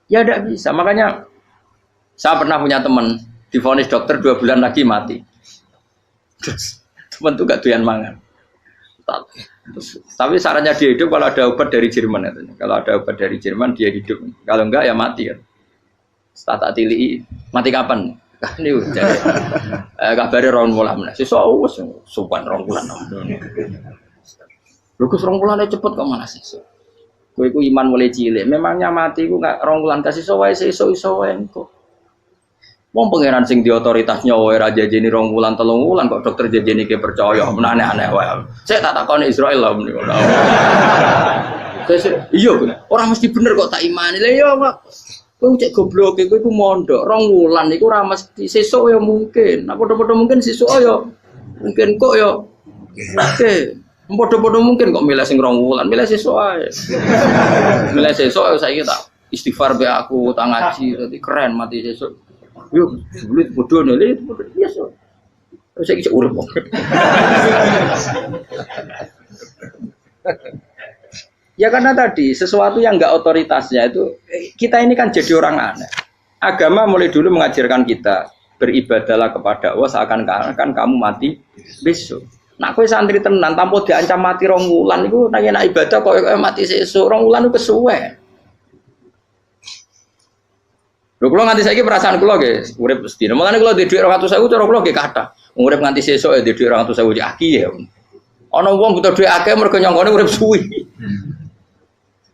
Ya tidak bisa. Makanya saya pernah punya teman divonis dokter 2 bulan lagi mati. Terus teman itu gak doyan mangan. Tapi sarannya dia hidup kalau ada obat dari Jerman. Kalau ada obat dari Jerman dia hidup. Kalau enggak ya mati kan. Setelah tili mati kapan? Ini jadi kabare rong wulan meneh. Sesuk wis sopan rong wulan. Lho Gus rong wulane cepet kok malah sesuk. Kowe iku iman mulai cilik. Memangnya mati iku gak rong wulan kasih wae iso wae kok. Wong pangeran sing di otoritasnya wae ra jajeni rong wulan 3 wulan kok dokter jajeni ke percaya aneh-aneh wae. Saya tak takoni Israel lah meniku. Iya, ora mesti bener kok tak imani. Lah iya kok. Kowe cek goblok kowe iku mondok 2 wulan iku ora mesti sesuk ya mungkin. Nah padha-padha mungkin sesuk ya mungkin kok ya. Oke. Padha-padha mungkin kok milih sing 2 wulan, milih sesuk ae. Milih sesuk saiki tak istighfar be aku, tak ngaji, dadi keren mati sesuk. Yo, sulit bodoh nih, itu biasa. Saya kisah urip. Ya karena tadi sesuatu yang enggak otoritasnya itu kita ini kan jadi orang aneh. Agama mulai dulu mengajarkan kita beribadahlah kepada Allah seakan-akan kamu mati besok. Nah, kowe santri tenan tanpa diancam mati 2 wulan iku nek ibadah kok mati sesuk 2 wulan iku kesuwe. Lho kula nganti saiki perasaan kula nggih urip sedina. Mulane kula di dhuwit 200.000 cara kula nggih kathah. Urip nganti sesuk ya di dhuwit 200.000 iki aki ya. Ana wong butuh dhuwit akeh mergo nyongkone urip suwi.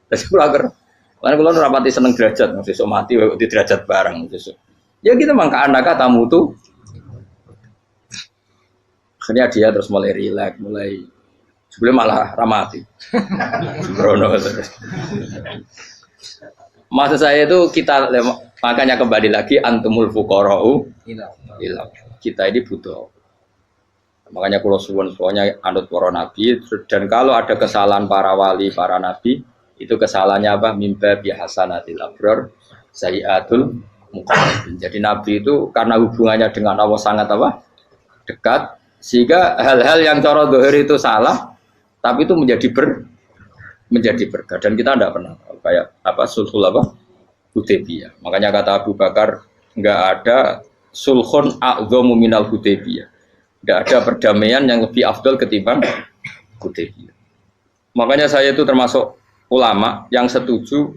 Terus kula agar. Mulane kula ora pati seneng derajat, sesuk mati kok di derajat bareng sesuk. Ya gitu mangka anak tamu tuh. Akhirnya dia terus mulai rileks, mulai sebelum malah ramati. Sembrono terus. Maksud saya itu kita makanya kembali lagi antumul fuqara'u ila. Kita ini butuh. Makanya kalau suwun-suwunnya anut para nabi dan kalau ada kesalahan para wali, para nabi itu kesalahannya apa? Mimba bihasanatil abrar sayyiatul muqarrabin. Jadi nabi itu karena hubungannya dengan Allah sangat apa? Dekat sehingga hal-hal yang cara zahir itu salah tapi itu menjadi berkah dan kita tidak pernah tahu kayak apa sulhul apa Hudaybiyah. Makanya kata Abu Bakar enggak ada sulhun a'dhamu minal Hudaybiyah. Enggak ada perdamaian yang lebih afdal ketimbang Hudaybiyah. Makanya saya itu termasuk ulama yang setuju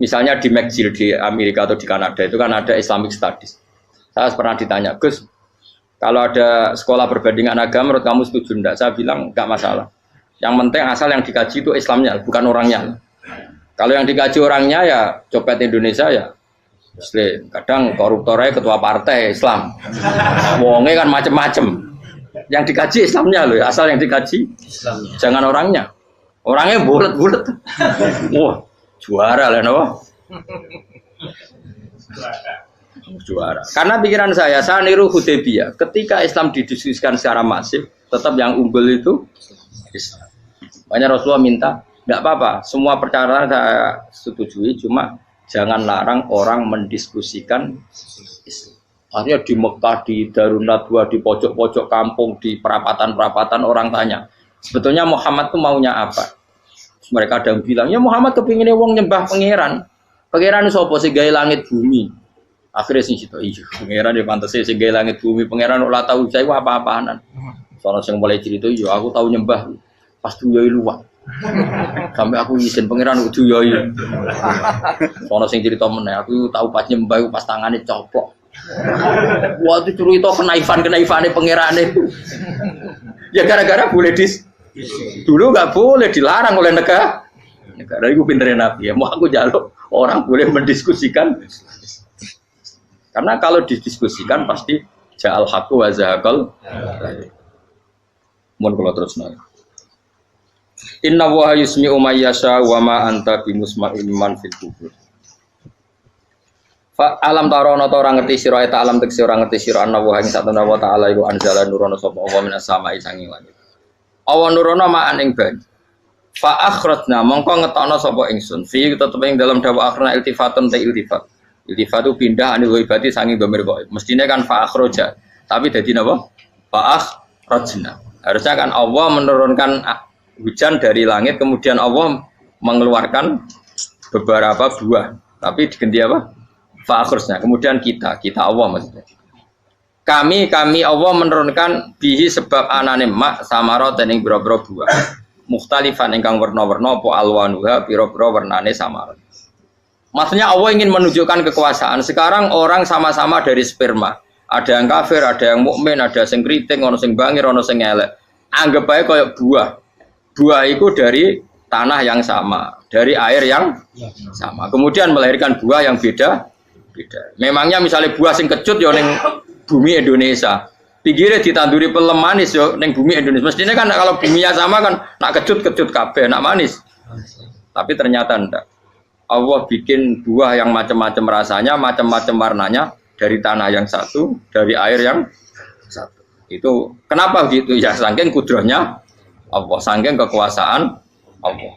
misalnya di McGill di Amerika atau di Kanada itu kan ada Islamic Studies. Saya pernah ditanya, Gus, kalau ada sekolah perbandingan agama menurut kamu setuju enggak? Saya bilang enggak masalah. Yang penting asal yang dikaji itu Islamnya, bukan orangnya. Kalau yang dikaji orangnya ya copet Indonesia ya Muslim. Kadang koruptornya ketua partai Islam. Wonge kan macem-macem. Yang dikaji Islamnya loh, asal yang dikaji Islamnya. Jangan orangnya. Orangnya bulet-bulet. Wah, juara lah no. Juara. Karena pikiran saya niru Hudaybiyah. Ketika Islam didiskusikan secara masif, tetap yang unggul itu Islam. Makanya Rasulullah minta, enggak apa-apa, semua perkara saya setujui, cuma jangan larang orang mendiskusikan Islam. Akhirnya di Mekah, di Darun Nadwa, di pojok-pojok kampung, di perapatan-perapatan orang tanya, sebetulnya Muhammad itu maunya apa? Terus mereka ada yang bilang, ya Muhammad kepinginnya wong nyembah pangeran. Pangeran sapa sing gawe langit bumi. Akhirnya sing situ, iya, pangeran ya pantes sing gawe langit bumi, pangeran ora tahu saya apa-apaanan. Soalnya yang mulai cerita, iya aku tahu nyembah. Pas duyoi luwak. Sampai aku izin pangeran aku duyoi. Soalnya sing cerita meneh, aku tahu pas nyembah pas tangannya coplok. Wah itu cerita kenaifan-kenaifane pangerane. Ya gara-gara boleh dulu nggak boleh dilarang oleh negara. Negara itu pinterin Nabi ya. Mau aku jaluk orang boleh mendiskusikan. Karena kalau didiskusikan pasti ja'al haqqu wa zahaqal. Mohon kalau terus nanya. Inna wa yusmi'u may yasha wa ma anta bimusma'in man fil kubur. Fa alam tarono ta ora ngerti sira ta alam tekse ora ngerti sira anna wa ing satuna wa ta'ala iku anzala nurono sapa Allah minas sama'i sanging langit. Awa nurono ma'an ing banyu. Fa akhrajna mongko ngetokno sapa ingsun fi tetep ing dalam dawa akhirna iltifatun ta iltifat. Iltifat itu pindah anil ghaibati sanging dhamir ghaib. Mestine kan fa akhraja, tapi dadi napa? Fa akhrajna. Harusnya kan Allah menurunkan hujan dari langit, kemudian Allah mengeluarkan beberapa buah. Tapi diganti apa? Fa'akhurusnya. Kemudian kita Allah maksudnya. Kami Allah menurunkan bihi sebab anane mak samarot dan ing boro-boro buah. Mukhtalifan ingkang warna-warna apa alwanuha biro-biro warnane samarot. Maksudnya Allah ingin menunjukkan kekuasaan. Sekarang orang sama-sama dari sperma. Ada yang kafir, ada yang mukmin, ada sing kriting, ono sing bangir, ono sing elek. Anggap aja kayak buah. Buah itu dari tanah yang sama, dari air yang sama. Kemudian melahirkan buah yang beda. Memangnya misalnya buah sing kecut ya ning bumi Indonesia. Pinggirnya ditanduri pelem manis ya ning bumi Indonesia. Mestinya kan kalau buminya sama kan nak kecut kabeh, nak manis. Tapi ternyata enggak. Allah bikin buah yang macam-macam rasanya, macam-macam warnanya dari tanah yang satu, dari air yang satu. Itu kenapa gitu? Ya saking kudrahnya Allah, saking kekuasaan Allah.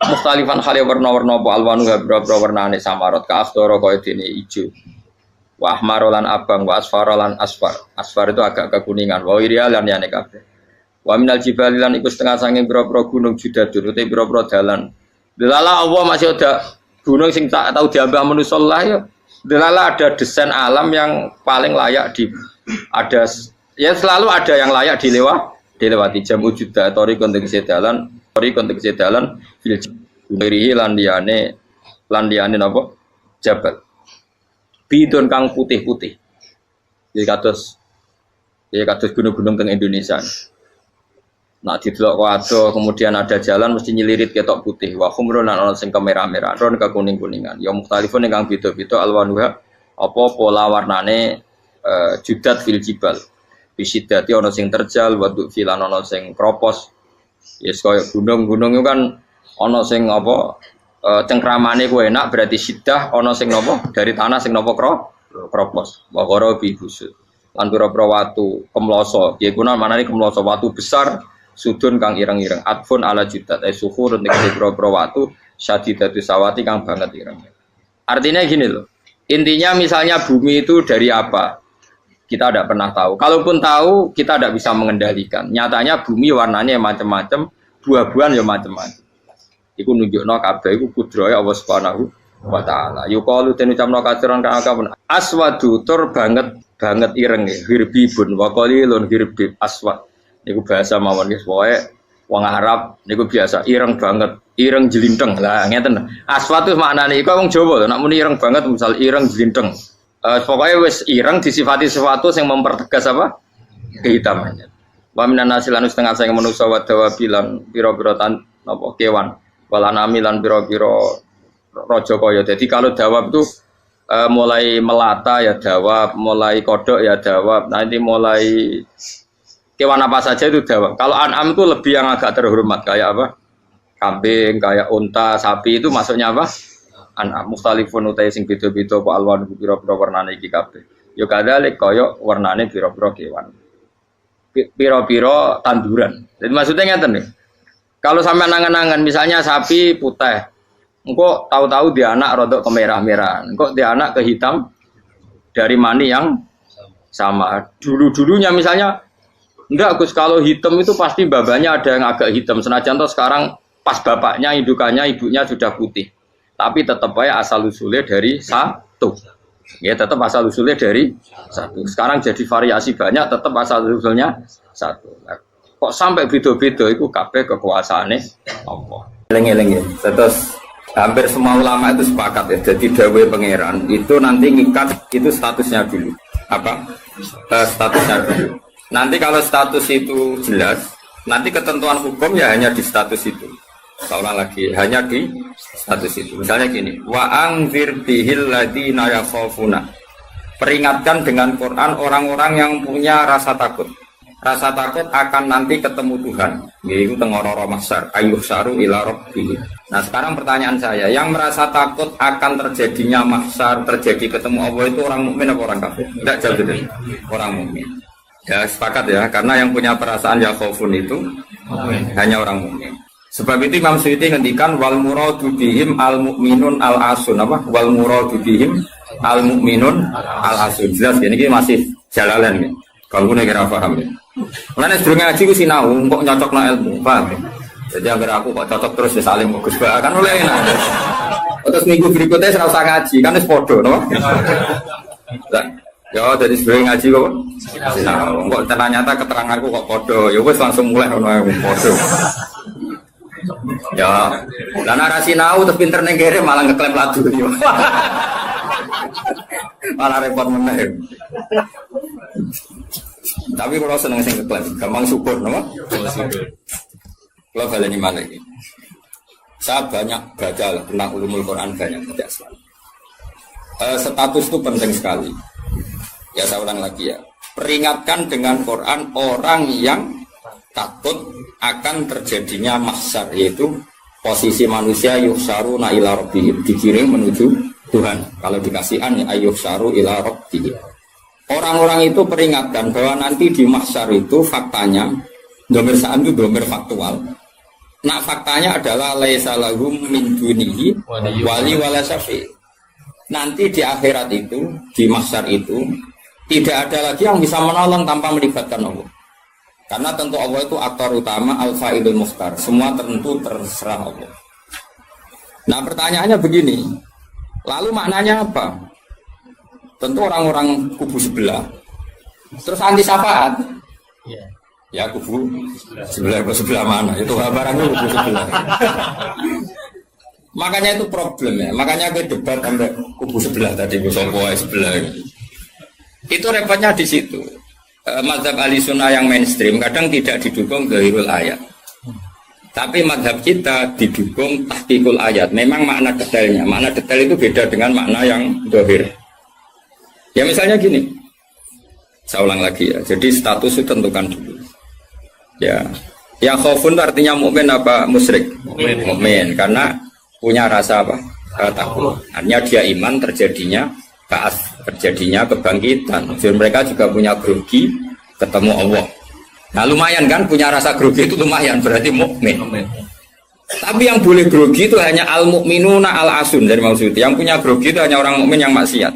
Mustalifan khali warna-warna apa alwanu habra-habra warnane samarot ka asdoro kaya dene ijo. Wa ahmarolan abang wa asfarolan asfar. Asfar itu agak kekuningan. Wa irial lan yane kabeh. Wa minal jibali lan iku setengah saking pira-pira gunung judadun uti pira-pira dalan. Delala Allah masih ada gunung sing tak tahu diambah manusa lah ya. Delala ada desain alam yang paling layak ada ya selalu ada yang layak dilewati jam wujuda tori konteks dalan fil irihi lan liyane napa jabal bidon kang putih-putih ya kados gunung-gunung teng Indonesia. Nah didelok waduh kemudian ada jalan mesti nyelirit ketok putih wa khumrun lan ana sing kemerah-merah ron kekuning-kuningan ya mukhtalifun ingkang beda-beda alwanuha apa pola warnane judat fil jibal. Bisidati ana sing terjal, waduk filan ana sing kropos. Yes kaya gunung-gunung itu kan ana sing apa cengkramane ku enak berarti sidah ana sing napa dari tanah sing napa kropos. Wa qarabi busud. Lan pira-pira watu kemloso. Piye kuna manane kemloso watu besar sudun kang ireng-ireng atfun ala judat suhur ning pira-pira watu syadidatu sawati kang banget ireng. Artinya gini loh. Intinya misalnya bumi itu dari apa? Kita tidak pernah tahu. Kalaupun tahu, kita tidak bisa mengendalikan. Nyatanya bumi warnanya macam-macam, buah-buahan ya macam-macam. Iku nunjukno kabeh iku kudrahe Allah Subhanahu wa taala. Yuqalu den ucapno kaciran kang aswadu tur banget ireng hirbibun wa qalilun hirbib aswad. Niku bahasa mawon guys, pokoke wong Arab niku biasa ireng banget, ireng jelinteng. Lah ngeten. Aswad itu maknane iku wong Jawa lho, nek muni ireng banget misal ireng jelinteng. Pokoknya wis ireng disifati sesuatu yang mempertegas apa? Kehitamannya. Wa minan nasilan setengah saya manusa wa dawabilan pira-pira napa kewan. Walanami lan pira-pira raja kaya. Jadi kalau dawab itu mulai melata ya dawab, mulai kodok ya dawab. Nanti mulai kewan apa saja itu dawab. Kalau an'am itu lebih yang agak terhormat kayak apa? Kambing, kayak unta, sapi itu masuknya apa? An'am mukhtalifun utai sing beda-beda apa alwan pira-pira warnane iki kabeh. Ya kadhalek kaya warnane pira-pira kewan. Pira-pira tanduran. Jadi maksudnya ngeten nih. Kalau sampai angan-angan misalnya sapi putih, engko tahu-tahu dia anak rodok kemerah-merahan, engko dia anak ke hitam dari mani yang sama. Dulu-dulunya misalnya enggak Gus, kalau hitam itu pasti babanya ada yang agak hitam. Senajan toh sekarang pas bapaknya, indukannya, ibunya sudah putih. Tapi tetap aja asal usulnya dari satu. Ya tetap asal usulnya dari satu. Sekarang jadi variasi banyak, tetap asal usulnya satu. Nah, kok sampai beda-beda itu kabeh kekuasaane apa? Eling-eling ya. Terus hampir semua ulama itu sepakat ya. Jadi dawuh pangeran itu nanti ngikat itu statusnya dulu. Apa? Statusnya dulu. Nanti kalau status itu jelas, nanti ketentuan hukum ya hanya di status itu. Seorang lagi hanya di status itu. Misalnya gini, wa angzir bihil ladina yakhafuna. Peringatkan dengan Quran orang-orang yang punya rasa takut. Rasa takut akan nanti ketemu Tuhan. Yaitu tengororo mahsyar, ayyuh saru ila rabbih. Nah, sekarang pertanyaan saya, yang merasa takut akan terjadinya mahsyar, terjadi ketemu Allah itu orang mukmin apa orang kafir? Tidak jauh itu. Orang mukmin. Ya, sepakat ya, karena yang punya perasaan yakhafun itu hanya orang mukmin. Sebab itu Imam Suyuti ngendikan wal muradu bihim al mukminun al asun apa wal muradu bihim al mukminun al asun. Jelas ya ini masih jalalan ya. Kalau nek ora paham ya. Mulane sedurunge ngaji ku sinau kok nyocokno ilmu, paham ya. Jadi agar aku kok cocok terus ya saling Gus Ba kan oleh enak. Terus minggu berikutnya ora usah ngaji kan wis padha no. Ya dari sedurunge ngaji kok sinau. Kok ternyata keteranganku kok padha. Ya wis langsung mulai ono padha. Ya, lah narasi nau terus pinter ning kere malah ngeklaim ladu yo. Malah repot meneh. Tapi kalau seneng sing ngeklaim, gampang syukur napa? Kalau baleni malih iki. Saya banyak baca tentang ulumul Quran banyak sejak selalu. Status itu penting sekali. Ya saya ulang lagi ya. Peringatkan dengan Quran orang yang takut akan terjadinya mahsyar, yaitu posisi manusia yuhsaruna ila rabbihim, dikirim menuju Tuhan. Kalau dikasih an ya yuhsaru ila rabbihim. Orang-orang itu peringatkan bahwa nanti di mahsyar itu faktanya domir sa'an itu domir faktual. Nah faktanya adalah laisa lahum min dunihi wali wala syafi'. Nanti di akhirat itu, di mahsyar itu tidak ada lagi yang bisa menolong tanpa melibatkan Allah. Karena tentu Allah itu aktor utama al-fa'ilul mukhtar. Semua tentu terserah Allah. Nah pertanyaannya begini. Lalu maknanya apa? Tentu orang-orang kubu sebelah. Terus anti syafaat. Ya kubu sebelah mana? Itu barangnya kubu sebelah. Makanya itu problem ya. Makanya kita debat sampai kubu sebelah tadi. Kubu sebelah. Itu repotnya di situ. Mazhab ahli sunnah yang mainstream kadang tidak didukung zahirul ayat, tapi mazhab kita didukung tahqiqul ayat. Memang makna detail itu beda dengan makna yang zahir. Ya misalnya gini, saya ulang lagi ya. Jadi status itu tentukan dulu. Ya, yang khaufun artinya mukmin apa musyrik? Mukmin, karena punya rasa apa? Takut. Artinya dia iman terjadinya kaas, terjadinya kebangkitan. Jadi mereka juga punya grogi ketemu Allah. Nah lumayan kan punya rasa grogi itu lumayan berarti mukmin. Tapi yang boleh grogi itu hanya al-mukminuna al-asun dari maksudnya. Yang punya grogi itu hanya orang mukmin yang maksiat.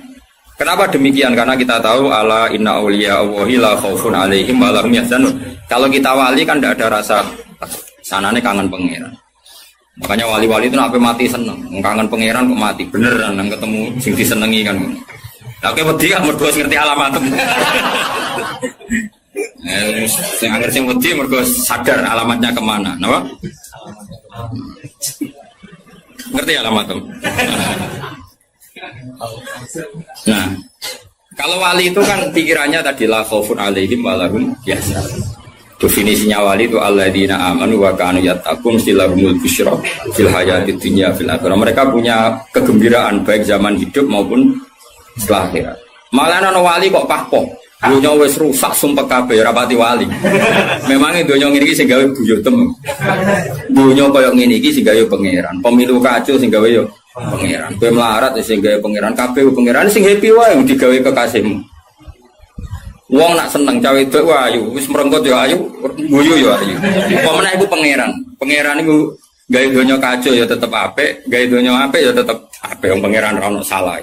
Kenapa demikian? Karena kita tahu ala inna auliya Allahi la khaufun alaihim wa lahum yahzanun. Kalau kita wali kan tidak ada rasa sanane kangen pangeran. Makanya wali-wali itu sampai mati seneng. Kangen pangeran kok mati beneran nang ketemu sing disenengi kan. Lah kowe wedi kan mergo ngerti alamatem. Sing anger sing wedi mergo sadar alamatnya kemana, napa? Ngerti alamatem. Nah, kalau wali itu kan pikirannya tadi la khaufun alaihim wa lahum yahzanun. Definisinya wali itu alladzina amanu wa kanu yattaqun silahumul busyra fil hayatid dunya fil akhirah. Mereka punya kegembiraan baik zaman hidup maupun setelah akhirat. Malah ana wali kok pahpoh. Dunya wis rusak sumpek kabeh rapati wali. Memang dunya ngene iki sing gawe buyutem. Dunya koyo ngene iki sing gawe pangeran. Pemilu kacau sing gawe yo pangeran. Kowe melarat sing gawe pangeran kabeh pangeran sing happy wae digawe kekasihmu. Wong nak seneng cawe wedok ayu, wis merengkot ya ayu, guyu ya ayu. Pemene iku pangeran. Pangeran iku gawe donya kacau ya tetep apik, gawe donya apik ya tetep apik. Wong pangeran ora ono salah.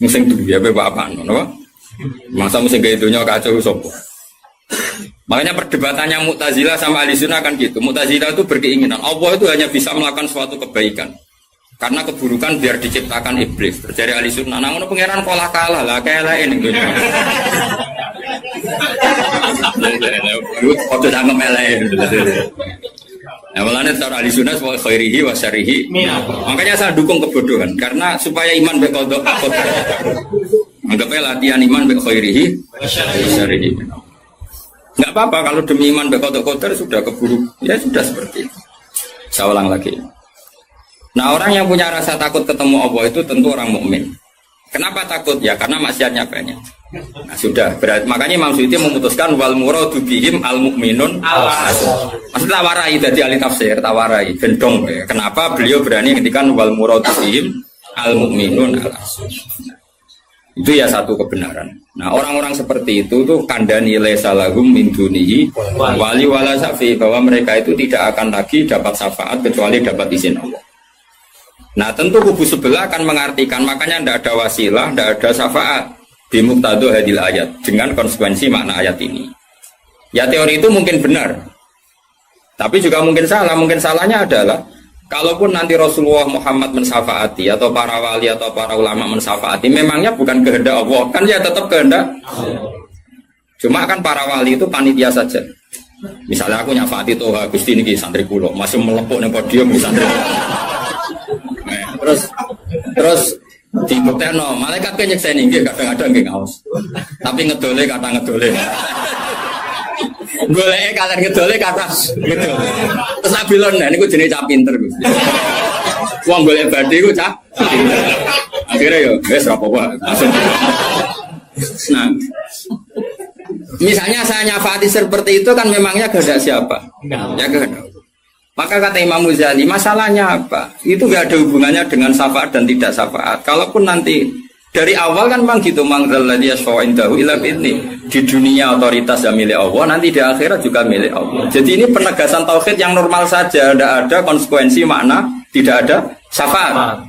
Sing duwe ape apa ngono. Masa mesti gawe donya kacau sapa? Makanya perdebatannya Mu'tazilah sama Ahlussunnah kan gitu. Mu'tazilah itu berkeinginan Allah itu hanya bisa melakukan suatu kebaikan. Karena keburukan biar diciptakan iblis. Terjadi Ahlussunnah. Nah, ngono pangeran kalah lah kayak ini dunya. Foto jangan meleh. Nah, malahnya secara Ahlussunnah wa khairihi wa syarihi. Makanya saya dukung kebodohan karena supaya iman bekodok. Anggapnya latihan iman khairihi wa syarihi. Enggak apa-apa kalau demi iman bekodok sudah keburu. Ya sudah seperti itu. Saya ulang lagi. Nah, orang yang punya rasa takut ketemu Allah itu tentu orang mukmin. Kenapa takut? Ya karena maksiatnya banyak. Nah, sudah berarti makanya Imam Suyuti memutuskan wal muradu bihim al mukminun al asun. Maksud tawarai dari ahli tafsir, tawarai gendong. Kenapa beliau berani ngendikan wal muradu bihim al mukminun al asun. Itu ya satu kebenaran. Nah, orang-orang seperti itu tuh kandani laisa lahum min dunihi wali wala safi, bahwa mereka itu tidak akan lagi dapat syafaat kecuali dapat izin Allah. Nah, tentu kubu sebelah akan mengartikan makanya tidak ada wasilah, tidak ada syafaat bimuqtadu hadil ayat dengan konsekuensi makna ayat ini. Ya teori itu mungkin benar, tapi juga mungkin salah. Mungkin salahnya adalah kalaupun nanti Rasulullah Muhammad mensyafaati atau para wali atau para ulama mensyafaati, memangnya bukan kehendak Allah, kan ya tetap kehendak. Cuma kan para wali itu panitia saja. Misalnya aku nyafaati tuh Gusti niki santri kula masih melepuk ning podium di santri. Terus dibuktekno malaikat kan nyekseni nggih kadang-kadang nggih ngaos. Tapi ngedole kata ngedole. Goleke kata ngedole kata ngedole. Terus abilon niku jenenge cah pinter Gusti. Wong golek badhe iku cah pinter. Akhire yo wis ora apa-apa. Nah, misalnya saya nyafaati seperti itu kan memangnya kehendak siapa? Ya kehendak. Maka kata Imam Ghazali, masalahnya apa? Itu gak ada hubungannya dengan syafaat dan tidak syafaat. Kalaupun nanti dari awal kan memang gitu, mangzalladzi yashfa'u indahu illa bi'idznih. Di dunia otoritas yang milik Allah, nanti di akhirat juga milik Allah. Jadi ini penegasan tauhid yang normal saja, tidak ada konsekuensi makna, tidak ada syafaat.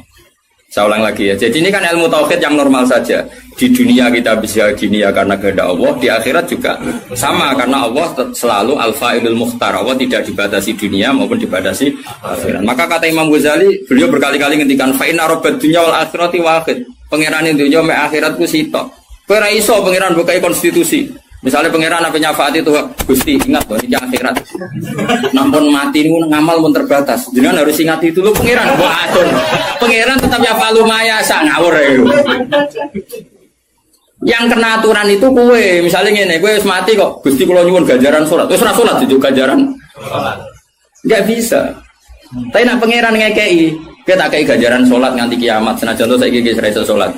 Saya ulang lagi ya. Jadi ini kan ilmu tauhid yang normal saja. Di dunia kita bisa gini ya karena kehendak Allah, di akhirat juga sama karena Allah selalu al-fa'ilul mukhtar. Allah tidak dibatasi dunia maupun dibatasi akhirat. Maka kata Imam Ghazali, beliau berkali-kali ngendikan fa inna rabbad dunya wal akhirati wahid. Pangeran dunya mek akhiratku sitok. Kowe ora iso pangeran bukai konstitusi. Misalnya pangeran apa nyafaati itu Gusti ingat bahwa ini akhirat. Nampun mati niku ngamal pun terbatas. Jenengan harus ingat itu lho pangeran. Wah atur. Pangeran tetap ya falumaya sak ngawur ya. Yang kena aturan itu kue, misalnya ngene, kue wis mati kok, Gusti kula nyuwun ganjaran salat. Wis ora salat juga ganjaran. Enggak bisa. Tapi nak pangeran ngekei, kita tak kei ganjaran salat nganti kiamat, senajan to saiki wis ra iso salat.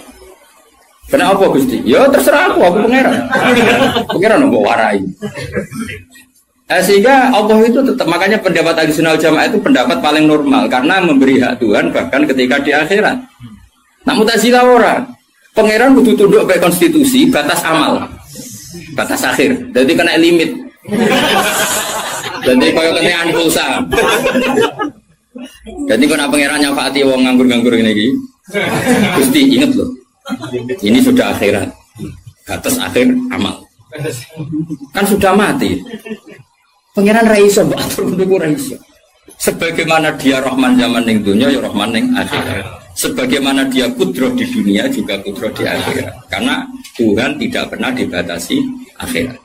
Kena apa Gusti? Ya terserah aku pangeran. Pangeran mau warai. Sehingga Allah itu tetap, makanya pendapat Ahlussunnah wal Jamaah itu pendapat paling normal karena memberi hak Tuhan bahkan ketika di akhirat. Nah Mu'tazilah orang, pangeran butuh tunduk baik konstitusi, batas amal, batas akhir, jadi kena limit. Jadi kaya kena pulsa. Jadi kena pangeran nyafaati wong nganggur-nganggur ini. Gusti ingat loh, ini sudah akhirat, batas akhir amal. Kan sudah mati. Pangeran Raiso, atur mendukung Raiso. Sebagaimana dia Rahman zaman ning dunia, ya Rahman ning akhirat. Sebagaimana dia kudroh di dunia, juga kudroh di akhirat. Karena Tuhan tidak pernah dibatasi akhirat.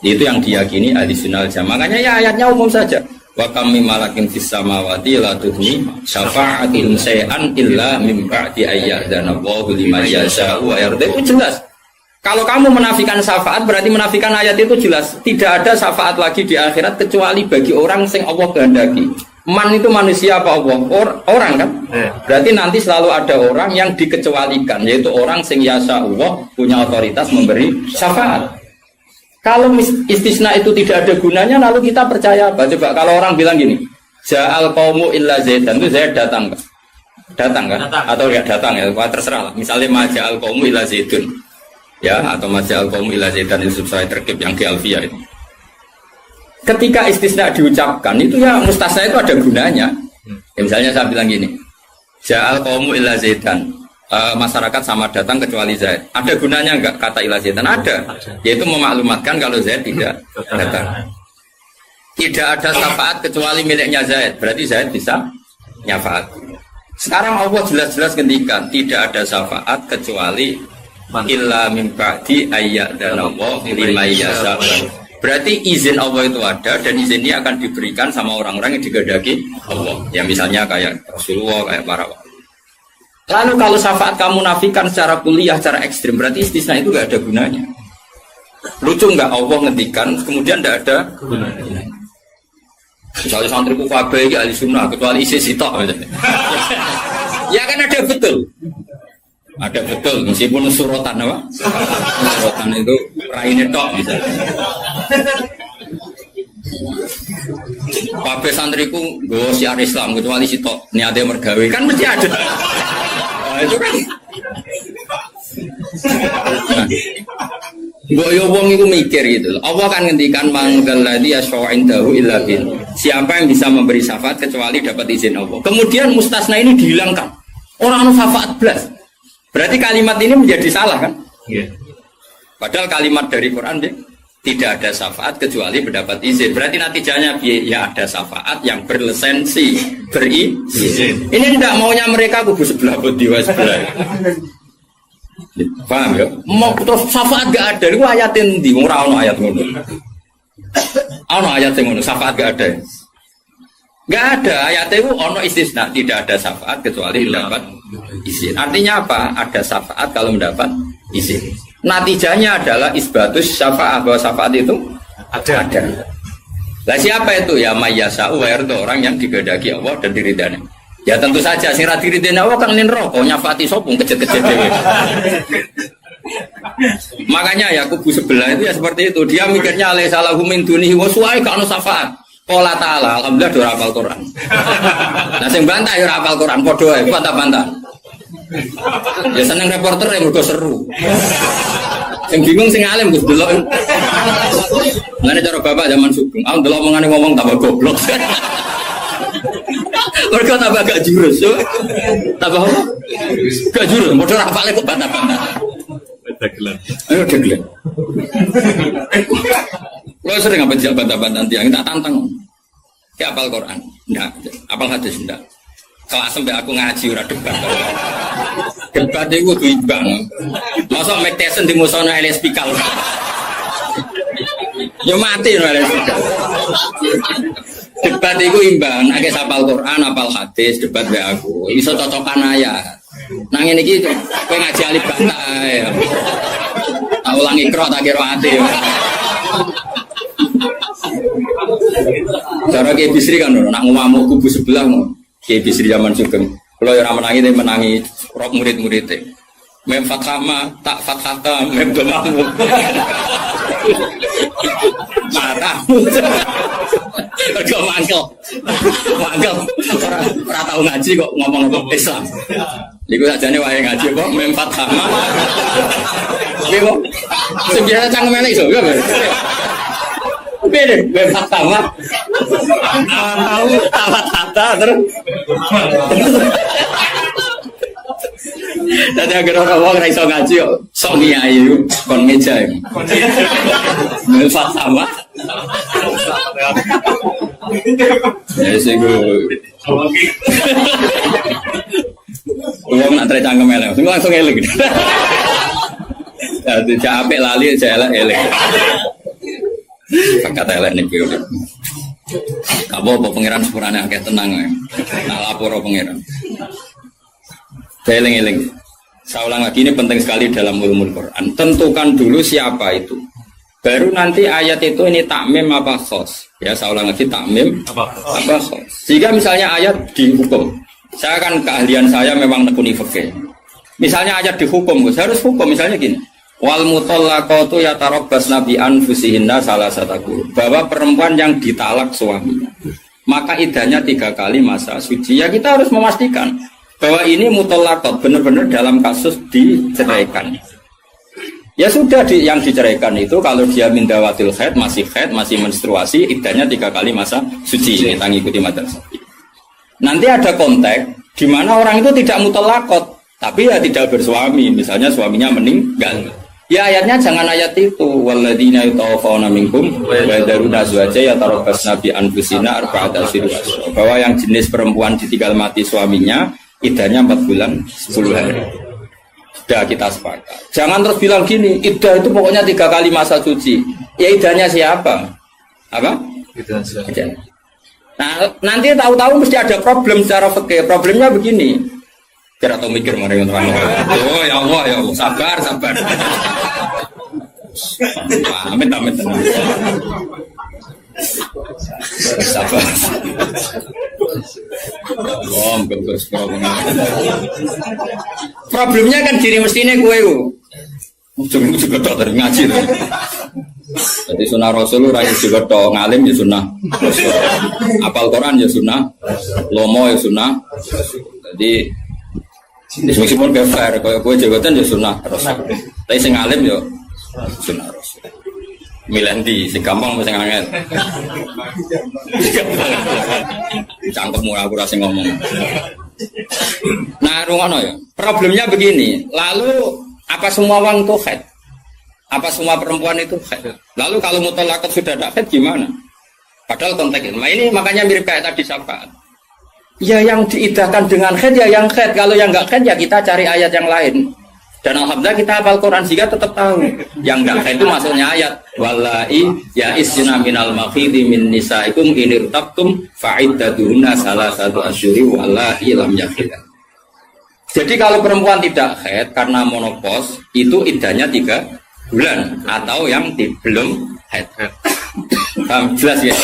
Itu yang diyakini Ahlussunnah wal Jamaah. Makanya ya ayatnya umum saja. Wa kam min malakin fis samawati la tughni syafa'atuhum shay'an illa min ba'di ayyadzana Allahu liman yasha'u wa yarda. Itu jelas. Kalau kamu menafikan syafaat berarti menafikan ayat itu jelas. Tidak ada syafaat lagi di akhirat kecuali bagi orang yang Allah kehendaki. Man itu manusia apa Allah? Orang kan? Berarti nanti selalu ada orang yang dikecualikan, yaitu orang yang yasa Allah punya otoritas memberi syafaat. Kalau istisna itu tidak ada gunanya, lalu kita percaya apa? Coba kalau orang bilang gini, Ja'al qaumu illa Zaidan, itu Zaid datang kan? Datang kan? Atau ya datang ya, terserah lah. Misalnya Maja'al qaumu illa Zaidun. Ya, atau Maja'al qaumu illa Zaidan itu saya terkip yang di Alfiyah itu. Ketika istisna diucapkan itu ya mustasna itu ada gunanya. Ya, misalnya saya bilang gini, Ja'al qaumu illa Zaidan. Masyarakat sama datang kecuali Zaid. Ada gunanya enggak kata illa Zaidan? Ada. Yaitu memaklumatkan kalau Zaid tidak datang. Tidak ada syafaat kecuali miliknya Zaid. Berarti Zaid bisa nyafaat. Sekarang Allah jelas-jelas ngendikan tidak ada syafaat kecuali illa min ba'di ayyadzanallahu liman yasha. Berarti izin Allah itu ada dan izin ini akan diberikan sama orang-orang yang digedaki Allah. Ya misalnya kayak Rasulullah, kayak para wali. Lalu kalau syafaat kamu nafikan secara kuliah, secara ekstrim, berarti istisna itu gak ada gunanya. Lucu nggak Allah ngendikan kemudian tidak ada gunanya. Misalnya santri kufabe ya Ahlussunnah kecuali isi sitok. Ya kan ada betul. Ada betul, meskipun surotan apa? Surotan itu raine tok misalnya. Pape santriku nggo syiar Islam kecuali sitok niate mergawe kan mesti ada. Nah, itu kan. Goyo wong itu mikir gitu. Allah kan ngendikan manggal ladzi yashfa'indahu illa bin. Siapa yang bisa memberi syafaat kecuali dapat izin Allah. Kemudian mustasna ini dihilangkan. Orang anu syafaat blas. Berarti kalimat ini menjadi salah kan? Yeah. Padahal kalimat dari Quran tidak ada syafaat kecuali mendapat izin. Berarti natijanya ya ada syafaat yang berlisensi, berizin. Ini tidak maunya mereka kubu sebelah bodiwa sebelah. Paham ya? Mau terus syafaat gak ada. Itu ayatin di ora ono ayat ngono. Ono ayat ngono, syafaat gak ada. Gak ada ayat itu ono istisna, tidak ada syafaat kecuali mendapat izin. Artinya apa? Ada syafaat kalau mendapat izin. Natijanya adalah isbatus syafaat, bahwa syafaat itu ada. Lah siapa itu? Ya mayyasa'u wa yarda, orang yang digedaki Allah dan diridani. Ya tentu saja sing ra diridani Allah kan neraka nyafati sopung kejet-kejet dhewe. Makanya ya kubu sebelah itu ya seperti itu. Dia mikirnya alai salahu min dunihi wa suai ka ono syafaat. Qala ta'ala, alhamdulillah do hafal Quran. Nah sing bantah ya hafal Quran padha wae, bantah-bantah. Ya seneng reporter yang mergo seru. Sing bingung sing alim Gus delok. Ngene cara bapak zaman Sugeng, aku delok omongane ngomong tambah goblok. Mergo tambah gak jurus yo. Tambah apa? Gak jurus, padha hafale kok bantah-bantah. Dagelan. Ayo dagelan. Lo sering apa dijak bantah-bantah tiang, tak tantang. Ya apal Quran, enggak. Apal hadis enggak. Kelas sampai aku ngaji ora debat. Debat itu kudu imbang. Masa Mike Tyson di musono LS Pikal. Yo mati no LS Pikal. Debat itu imbang, akeh apal Quran, apal hadis, debat be aku. Iso cocokan ayat. Nang ngene iki kowe ngaji alif bantah ae. Tak ulangi ikra tak kira ati. Cara Kiai Bisri kan nak ngamuk kubu sebelah Kiai Bisri zaman Sugeng. Kalau yang menangi dia menangi murid-muridnya. Mem fathama tak fathata mem domamu. Matamu. Kok mangkel. Mangkel. Ora tau ngaji kok ngomong Islam. Iku sajane wae ngaji kok mem fathama. Iki kok sing biasa cangkem elek iso. Beda, mem fathama. Tahu fathata terus. Tadi agar orang ra iso ngaji kok sok ngiyai kon meja. Melfat sama. Ya sing go. Wong nak trek cangkem elek, sing langsung elek. Dadi capek lali elek. Pakat elek ning piye. Apa pangeran sepurane akeh tenang ae. Nak lapor pangeran. Eling-eling. Saya ulang lagi, ini penting sekali dalam ulumul Quran. Tentukan dulu siapa itu. Baru nanti ayat itu ini takmim apa khos. Ya, saya ulang lagi, takmim apa khos. Jika misalnya ayat dihukum. Saya kan keahlian saya memang nekuni fikih. Misalnya ayat dihukum, saya harus hukum misalnya gini. Wal mutallaqatu yatarabbasna bi anfusihinna salasataku. Bahwa perempuan yang ditalak suaminya, maka idahnya 3 kali masa suci. Ya kita harus memastikan bahwa ini mutallaqat benar-benar dalam kasus diceraikan. Ya sudah yang diceraikan itu kalau dia mindawatil haid, masih menstruasi, idahnya 3 kali masa suci. Kita ngikuti madrasah. Nanti ada konteks di mana orang itu tidak mutallaqat, tapi ya tidak bersuami, misalnya suaminya meninggal. Ya ayatnya jangan ayat itu. Walladzina yatawaffawna minkum wa yadharuna azwaja yatarabbasna bi anfusina arba'ata ashhur. Bahwa yang jenis perempuan ditinggal mati suaminya idahnya 4 bulan 10 hari. Sudah kita sepakat. Jangan terus bilang gini, idah itu pokoknya 3 kali masa suci. Ya idahnya siapa? Apa? Idah. Nah, nanti tahu-tahu mesti ada problem secara fikih. Problemnya begini. Kira atau mikir mari teman. Oh ya Allah, sabar. Amit. Sabar. Problemnya kan gini mestinya gue juga tak dari ngaji tuh. Jadi sunnah Rasul rakyat juga tak ngalim ya sunnah Rasul. Apal Quran ya sunnah, lomo ya sunnah. Jadi meskipun gak fair, kalau gue jabatan ya sunnah Rasul. Tapi sing ngalim ya sunnah Rasul. Milih di si gampang mesti angel. Cangkemmu aku rasa ngomong. Nah, rungono ya. Problemnya begini. Lalu apa semua orang itu haid? Apa semua perempuan itu haid? Lalu kalau mutallaqat sudah ada haid gimana? Padahal konteksnya. Nah ini makanya mirip kayak tadi syafaat. Ya yang diidahkan dengan haid ya yang haid. Kalau yang enggak haid ya kita cari ayat yang lain. Dan alhamdulillah kita hafal Quran sehingga tetap tahu yang enggak haid itu maksudnya ayat wallahi ya isna minal makhidi min nisaikum in irtabtum fa'iddatuhunna salasatu asyhuri wallahi lam yahid. Jadi kalau perempuan tidak haid karena menopause itu iddahnya 3 bulan atau yang belum haid. Jelas ya.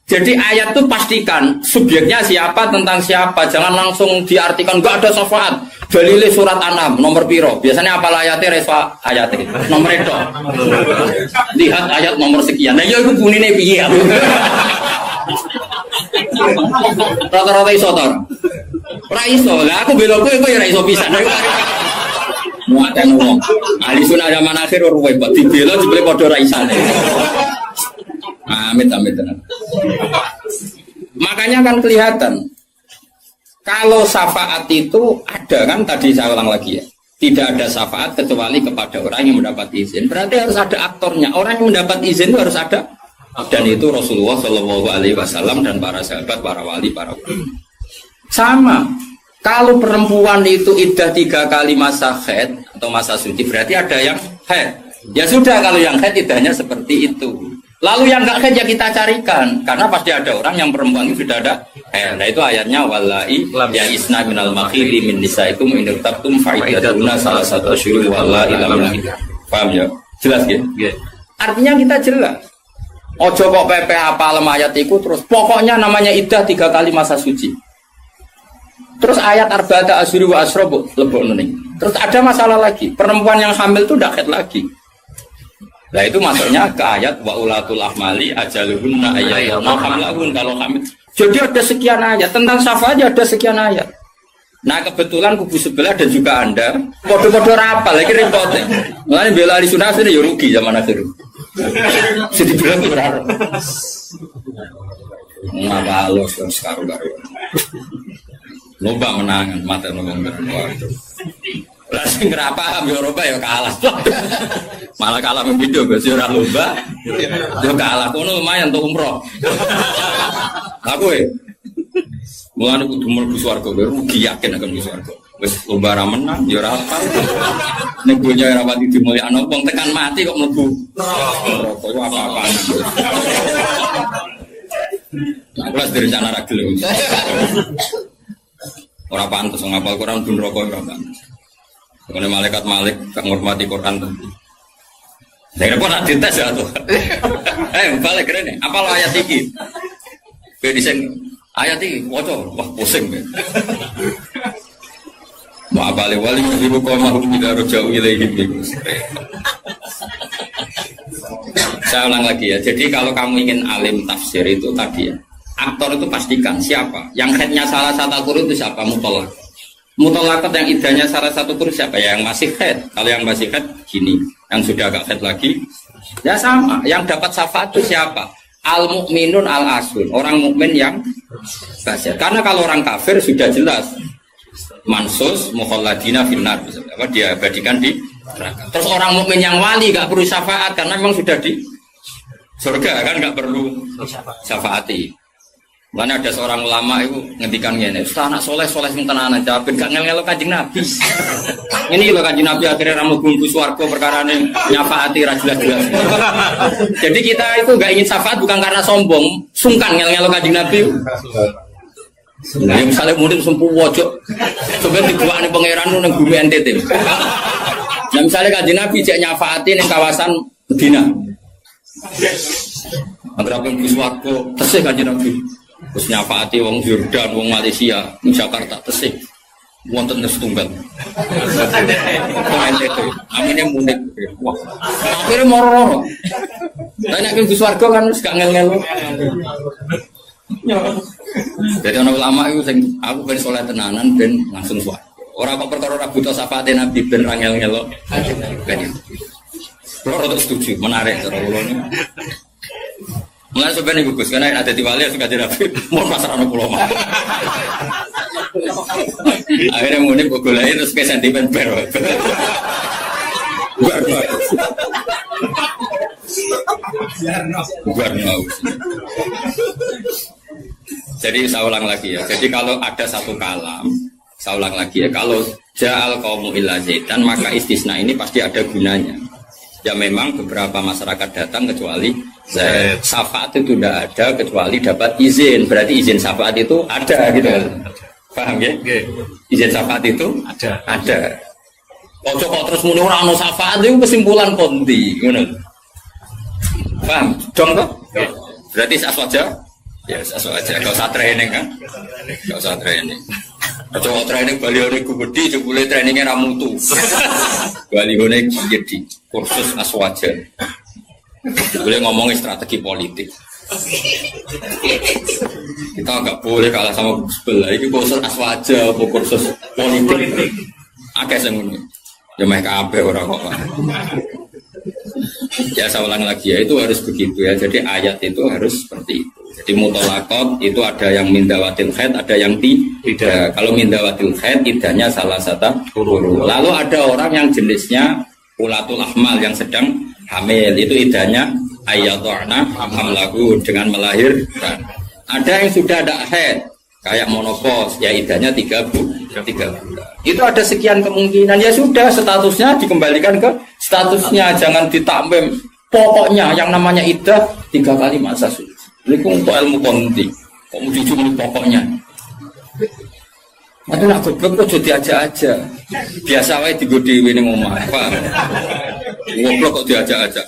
Jadi ayat itu pastikan subjeknya siapa tentang siapa, jangan langsung diartikan enggak ada syafaat. Dalile surat An-Nam nomor piro? Biasanya apa ayatnya resfa ayatnya nomor itu. Lihat ayat nomor sekian. Nah ya iku bunine piye? Rata-rata iso to. Ora iso. Lah aku belokku iku ya ora iso pisan. Muatan wong. Ahli sunah zaman akhir ruwet dibela jebule padha ra isane. Amit. Makanya kan kelihatan kalau syafaat itu ada kan tadi saya ulang lagi ya. Tidak ada syafaat kecuali kepada orang yang mendapat izin. Berarti harus ada aktornya. Orang yang mendapat izin itu harus ada. Dan itu Rasulullah Shallallahu Alaihi Wasallam dan para sahabat, para wali, para ulama. Sama. Kalau perempuan itu iddah 3 kali masa haid atau masa suci berarti ada yang haid. Ya sudah kalau yang haid iddahnya seperti itu. Lalu yang enggak haid ya kita carikan karena pasti ada orang yang perempuan itu sudah ada. Nah itu ayatnya wallahi ya isna minal makhili min nisaikum in irtabtum fa'iddatuna salasatu asyhur wallahi lam yahid. Paham ya? Jelas ya? Artinya kita jelas. Ojo kok PP apa ayat itu terus pokoknya namanya iddah 3 kali masa suci. Terus ayat arba'ata asyhur wa asra lebokno ning. Terus ada masalah lagi, perempuan yang hamil itu tidak haid lagi. Nah itu masuknya ke ayat wa ulatul ahmali ajaluhunna ayyadna hamlahun kalau hamil. Jadi ada sekian ayat tentang syafaat ada sekian ayat. Nah kebetulan kubu sebelah dan juga Anda podo-podo rapal lagi repotnya. Mulanya bela ahli sunnah ini ya rugi zaman akhir. Jadi bilang berharap. Ngapa halus dan sekarang-karu. Lomba menangan mata ngomong waduh. Lah sing ora paham Eropa ya kalah. Malah kalah video Gus ora lomba. Yo kalah kono lumayan untuk umroh. Aku mulane kudu mlebu swarga rugi yakin akan mlebu swarga. Wis lomba ra menang ya ora apa. Nek dunya ora pati dimulyakno wong tekan mati kok mlebu neraka yo apa-apaan. Nah, kelas dari sana ra gelem. Ora pantes ngapal Quran pun neraka ora pantes. Karena malaikat Malik tak menghormati Quran tentu. Saya kira nak dites ya tuh. Balik keren nih. Apa lo ayat ini? Bedisen ayat ini, wah pusing. Mau balik wali ibu kau mahu tidak jauh ilahim. Saya ulang lagi ya. Jadi kalau kamu ingin alim tafsir itu tadi ya. Aktor itu pastikan siapa. Yang headnya salah satu Al-Qur'an itu siapa? Mutolak. Mutolakat yang idahnya salah satu kurus siapa ya? Yang masih head. Kalau yang masih head gini, yang sudah agak head lagi, ya sama. Yang dapat syafaat itu siapa? Al-mu'minun al-asun, orang mukmin yang basir. Karena kalau orang kafir sudah jelas mansus mukhalladina finnar, apa dia abadikan di neraka. Terus orang mukmin yang wali gak perlu syafaat karena memang sudah di surga kan gak perlu syafaati. Mana ada seorang ulama itu ngendikan gini, Ustaz anak soleh sing tenanan jawabin gak ngel-ngelo Kanjeng Nabi. Ini lho Kanjeng Nabi akhirnya ramu bumbu swarga perkara ini nyafaati ra jelas-jelas. Jadi kita itu gak ingin syafaat bukan karena sombong, sungkan ngel-ngelo Kanjeng Nabi. Nah, misalnya murid sempuh wojok, coba dibuat nih pangeran nang bumi NTT. Nah misalnya Kanjeng Nabi cek nyafaati ning kawasan Medina. Agar apa bumbu swarga tesih Kanjeng Nabi. Terus nyafaati wong Jordan, wong Malaysia, wong Jakarta tesih. Wonten setunggal. Amine munik. Wah. Akhire moro-moro. Lah nek ke swarga kan wis gak ngel-ngel. Jadi ana ulama iku sing aku ben saleh tenanan ben langsung swarga. Ora kok perkara ora buta syafaate Nabi ben ra ngel-ngel. Ben. Kulo rada setuju, menarik cara kula niku. Mulai sebenarnya bagus karena ada di wali suka jadi nabi mau pasar anak pulau mah. Akhirnya munik begulai terus ke sentimen ber. Buar. Jadi saya ulang lagi ya. Jadi kalau ada satu kalam, saya ulang lagi ya. Kalau ja'al qaumu illa zaitan maka istisna ini pasti ada gunanya. Ya memang beberapa masyarakat datang kecuali syafaat itu tidak ada kecuali dapat izin. Berarti izin syafaat itu ada gitu. Paham ya? Izin syafaat itu ada. Kok terus muni ora ono syafaat itu kesimpulan konti, ngono. Paham? Dong toh? Berarti aswaja? Ya aswaja. Enggak usah training kan? Enggak usah training. Coba training balione gede jebule trainingnya ra mutu. Balione jadi kursus aswaja. Boleh ngomongin strategi politik. Kita nggak boleh kalah sama sebelah. Ini kursus aswaja, kursus politik. Akeh semuanya. Ya mereka kabeh ora kok. Ya saya ulang lagi ya itu harus begitu ya. Jadi ayat itu harus seperti itu. Jadi mutolakot itu ada yang mindawatil khaid, ada yang tidak. Kalau mindawatil khaid idahnya salah satu huruf. Lalu ada orang yang jenisnya ulatul ahmal yang sedang hamil itu idahnya ayyadhana hamlahu dengan melahirkan. Ada yang sudah ada haid kayak monopos ya idahnya 3 bulan. Itu ada sekian kemungkinan ya sudah statusnya dikembalikan ke statusnya jangan ditambahin. Pokoknya yang namanya idah 3 kali masa suci. Ini untuk ilmu konti. Kok mau jujur pokoknya. Aduh nak goblok kok jadi aja. Biasa wae digodewi ning omah. Paham? Goblok kok diajak-ajak.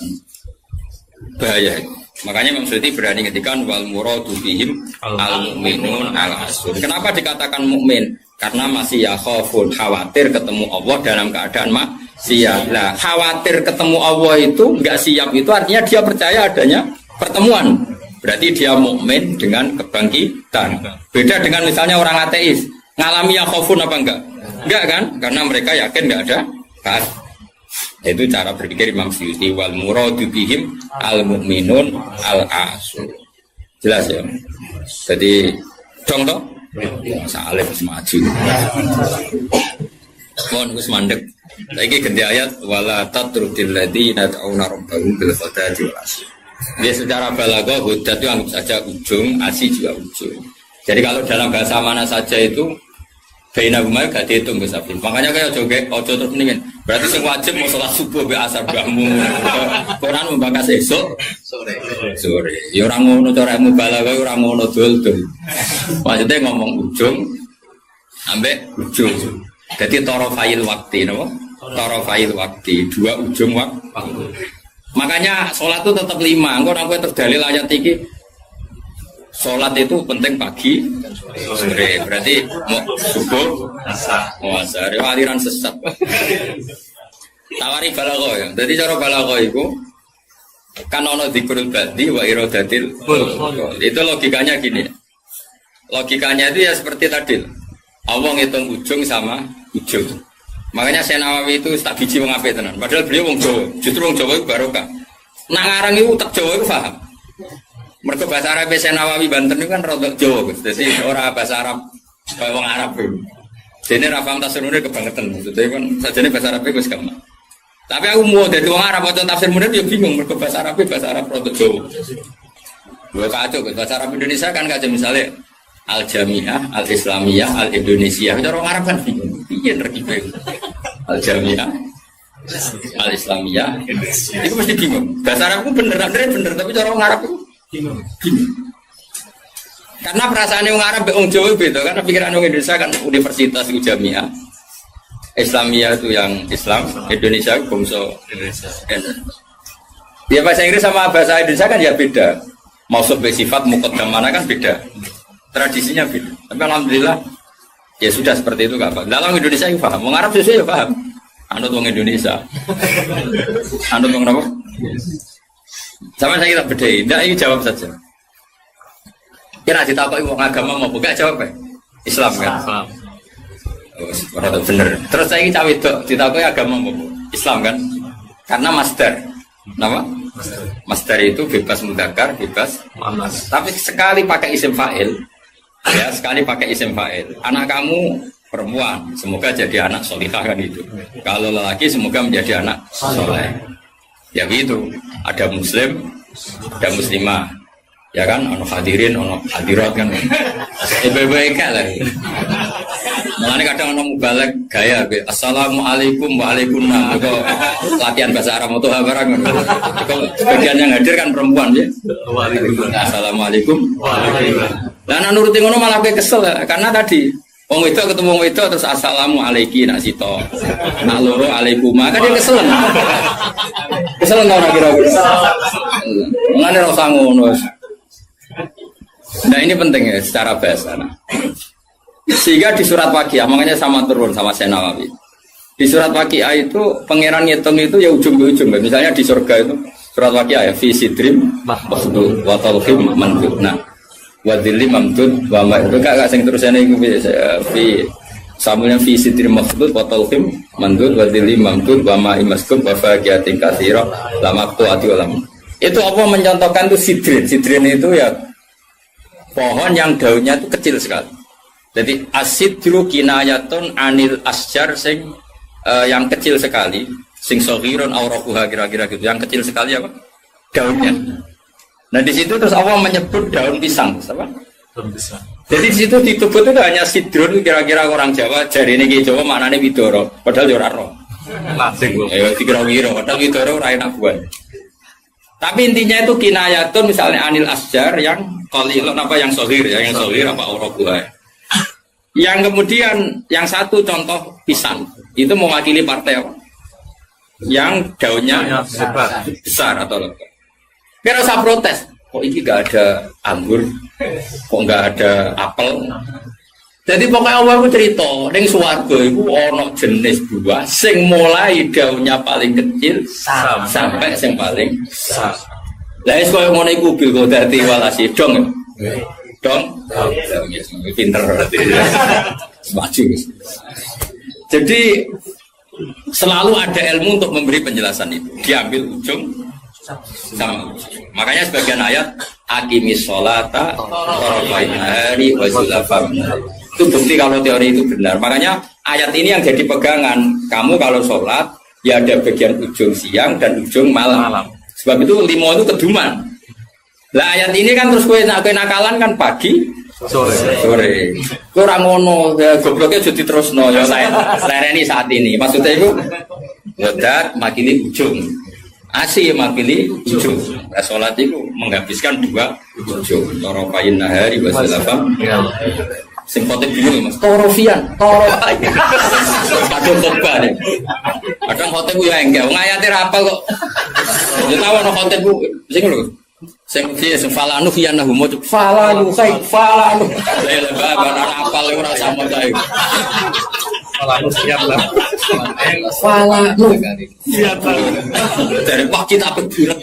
Bahaya. Makanya Imam Suyuti berani ngetikan wal muradu bihim al mu'minun al asur. Kenapa dikatakan mukmin? Karena masih yakhafun, khawatir ketemu Allah dalam keadaan maksiat. Nah, khawatir ketemu Allah itu enggak siap itu artinya dia percaya adanya pertemuan. Berarti dia mukmin dengan kebangkitan. Beda dengan misalnya orang ateis, ngalami yakhafun apa enggak? Enggak kan? Karena mereka yakin enggak ada kan. Itu cara berpikir Imam Suyuti wal muradu bihim al mu'minun al asur. Jelas ya. Jadi contoh salim semaju. Mohon Gus mandek. Lagi ganti ayat wala tatrudil ladina ta'una rabbahum bil ghadati wal asy. Dia secara balaghah hudat itu anggap saja ujung, asy juga ujung. Jadi kalau dalam bahasa mana saja itu Baina Gumai gak dihitung Gus Afif. Makanya kayak ojo terus mendingin. Berarti yang wajib mau sholat subuh be asar bahmu. Quran membahas esok sore. Ya orang ngono cara mubalaghah orang ngono dul. Maksudnya ngomong ujung ambek ujung. Jadi torofail waktu, no? Torofail waktu, dua ujung waktu. Makanya sholat itu tetap 5. Engkau namanya terdalil ayat ini. Sholat itu penting pagi, sore. Berarti mau subuh, mau asar. Aliran sesat. Tawari balaghah ya. Jadi cara balaghah itu kan ono dzikrul badi wa iradatil. Itu logikanya gini. Logikanya itu ya seperti tadi. Allah ngitung ujung sama ujung. Makanya Syekh Nawawi itu tak biji wong apik tenan. Padahal beliau wong Jawa. Justru wong Jawa itu barokah. Nak ngarang itu tak Jawa itu paham. Mergo bahasa Arab Syekh Nawawi Banten itu kan rodok Jawa, Gus. Dadi ora bahasa Arab kaya wong Arab itu. Dene ra paham tafsir munir kebangetan. Maksudnya kan sajane bahasa Arab itu wis gampang. Tapi aku mau dadi wong Arab waca tafsir munir yo bingung mergo bahasa Arab rodok Jawa. Lho kacau bahasa Arab Indonesia kan kacau misalnya Al-Jami'ah, Al-Islamiyah, Al-Indonesia. Cara orang Arab kan bingung. Piye terkipe? Al-Jami'ah, Al-Islamiyah. Itu mesti bingung. Bahasa Arab itu bener, tapi cara orang Arab itu bingung. Karena perasaan orang Arab orang Jawa beda. Karena pikiran orang Indonesia kan universitas itu Jami'ah. Islamiyah itu yang Islam, Indonesia itu bangsa Indonesia. Ya bahasa Inggris sama bahasa Indonesia kan ya beda. Maksud bersifat muqaddam mana kan beda. Tradisinya beda. Tapi alhamdulillah ya sudah seperti itu gak apa. Dalam Indonesia yang paham, orang Arab sesuai ya paham. Anut orang Indonesia. Anut orang apa? Sama saya kita beda. Tidak, ini jawab saja. Kira ditapai orang agama mau buka jawab ya? Islam kan? Islam. Oh, bener. Terus saya ini cawe itu ditapai agama mau Islam kan? Karena master. Nama? Master itu bebas mudzakkar, bebas muannas. Tapi sekali pakai isim fa'il, ya sekali pakai isim fa'il. Anak kamu perempuan, semoga jadi anak solihah kan itu. Kalau lelaki semoga menjadi anak soleh. Ya gitu. Ada muslim, ada muslimah. Ya kan, ono hadirin, ono hadirat kan. Baik-baik lah. Mulane kadang ono mubalek gaya assalamualaikum waalaikumsalam. Kok latihan bahasa Arab itu barang. Kok sebagian yang hadir kan perempuan ya. Waalaikumsalam. Assalamualaikum. Waalaikumsalam. Lah nuruti ngono malah kowe kesel karena tadi wong wedok ketemu wong wedok terus assalamualaikum nak sito. Nak loro alaikuma kan dia kesel. Kesel ora kira-kira. Mulane ora usah ngono. Nah ini penting ya secara bahasa. Sehingga di surat Waqiah, makanya sama turun sama Syekh Nawawi. Di surat Waqiah itu pangeran ngitung itu ya ujung ke ujung. Misalnya di surga itu surat Waqiah ya fi sidrim mahmud wa talhim mandud. Nah, wa dhillim mamdud wa ma itu gak sing terusane iku fi samulnya fi sidrim mahmud wa talhim mandud wa dhillim mamdud wa ma imaskub wa faqiyatin katsira la maqtu'ati ulam. Itu apa mencontohkan itu sidrin. Sidrin itu ya pohon yang daunnya itu kecil sekali. Jadi asidru kinayatun anil asjar sing yang kecil sekali, sing soghirun auraquha kira-kira gitu. Yang kecil sekali apa? Daunnya. Nah di situ terus Allah menyebut daun pisang, apa? Daun pisang. Jadi di situ disebut itu hanya sidrun kira-kira orang Jawa, jari ini Jawa maknanya widoro, padahal ora roh. Lasing. Dikira-kira padahal widoro ora enak buah. Tapi intinya itu kinayatun misalnya anil asjar yang qalilun apa yang soghir ya, yang soghir apa auraquha. Yang kemudian yang satu contoh pisang itu mewakili partai apa? Yang daunnya besar atau lebat. Kira usah protes. Kok ini gak ada anggur? Kok gak ada apel? Jadi pokoknya Allah aku cerita, ning swarga iku ana jenis buah sing mulai daunnya paling kecil sampai sing paling besar. Lah wis koyo ngono iku bil kodati walasi dong. Dong. Pinter berarti. Maju. Jadi selalu ada ilmu untuk memberi penjelasan itu. Diambil ujung sama. Makanya sebagian ayat aqimis sholata tarafain nahari wa zulafam. Itu bukti kalau teori itu benar. Makanya ayat ini yang jadi pegangan. Kamu kalau sholat ya ada bagian ujung siang dan ujung malam. Sebab itu 5 itu keduman. Lah ayat ini kan terus kowe nakalan kan pagi sore. Kowe ora ngono, ya gobloknya jadi terusno ya lereni saat ini. Maksudnya itu wadat makili ujung. Asih makili ujung. Nah, sholat itu menghabiskan 2 ujung. Tarafain nahari wa zulafam. Sing khotib bingung Mas. Torofian. Kadang khotbah nih. Kadang khotib ku ya enggak. Wong ayate ra apal kok. Ya tahu ana khotib ku sing lho. Sing falanu fiyanahu mo falanu kai falanu. Lah babar ana apal ora sama kae. Falanu siap lah. Falanu. Siap. Dari Pak kita beburat.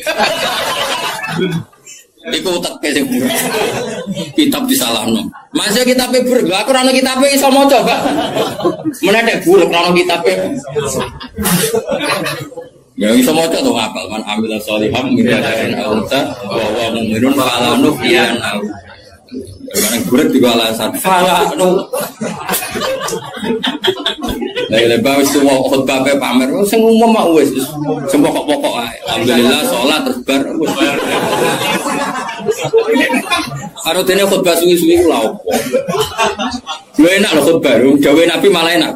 Iku teke sing buruk. Kitab disalahno. Masih kitabe buruk. Aku ora ono kitabe iso maca, Pak. Menedek buruk ora ono kitabe. Ya iso maca to apal man amila sholiham min dzakarin aw unsa wa huwa mu'minun fala nuhyiyanna. Barang buruk di alasan fala nu. Lah lebar wis khotbah pamer sing umum mak wis pokok-pokok ae. Alhamdulillah salat terus bar. Karo dene khotbah suwi-suwi ku lha opo? Lho enak lho khotbah, dawuh Nabi malah enak.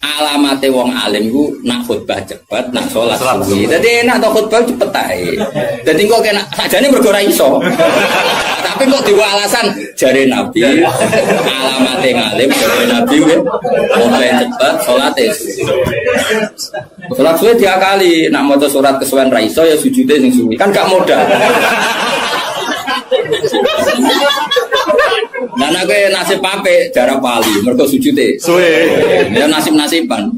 Alamate wong alim ku nak khotbah cepet, nak salat suwi. Dadi enak to khotbah cepet ae. Dadi kok enak sakjane mergo ora iso. Tapi kok diwa alasan jare Nabi alamate ngalim jare Nabi khotbah cepet, salate. Salat suwi diakali, nak maca surat kesuwen ra iso ya sujude sing suwi. Kan gak modal. Nah, aku nasib pape jarak pali, mereka sujute. Suwe. Ya nasib-nasiban.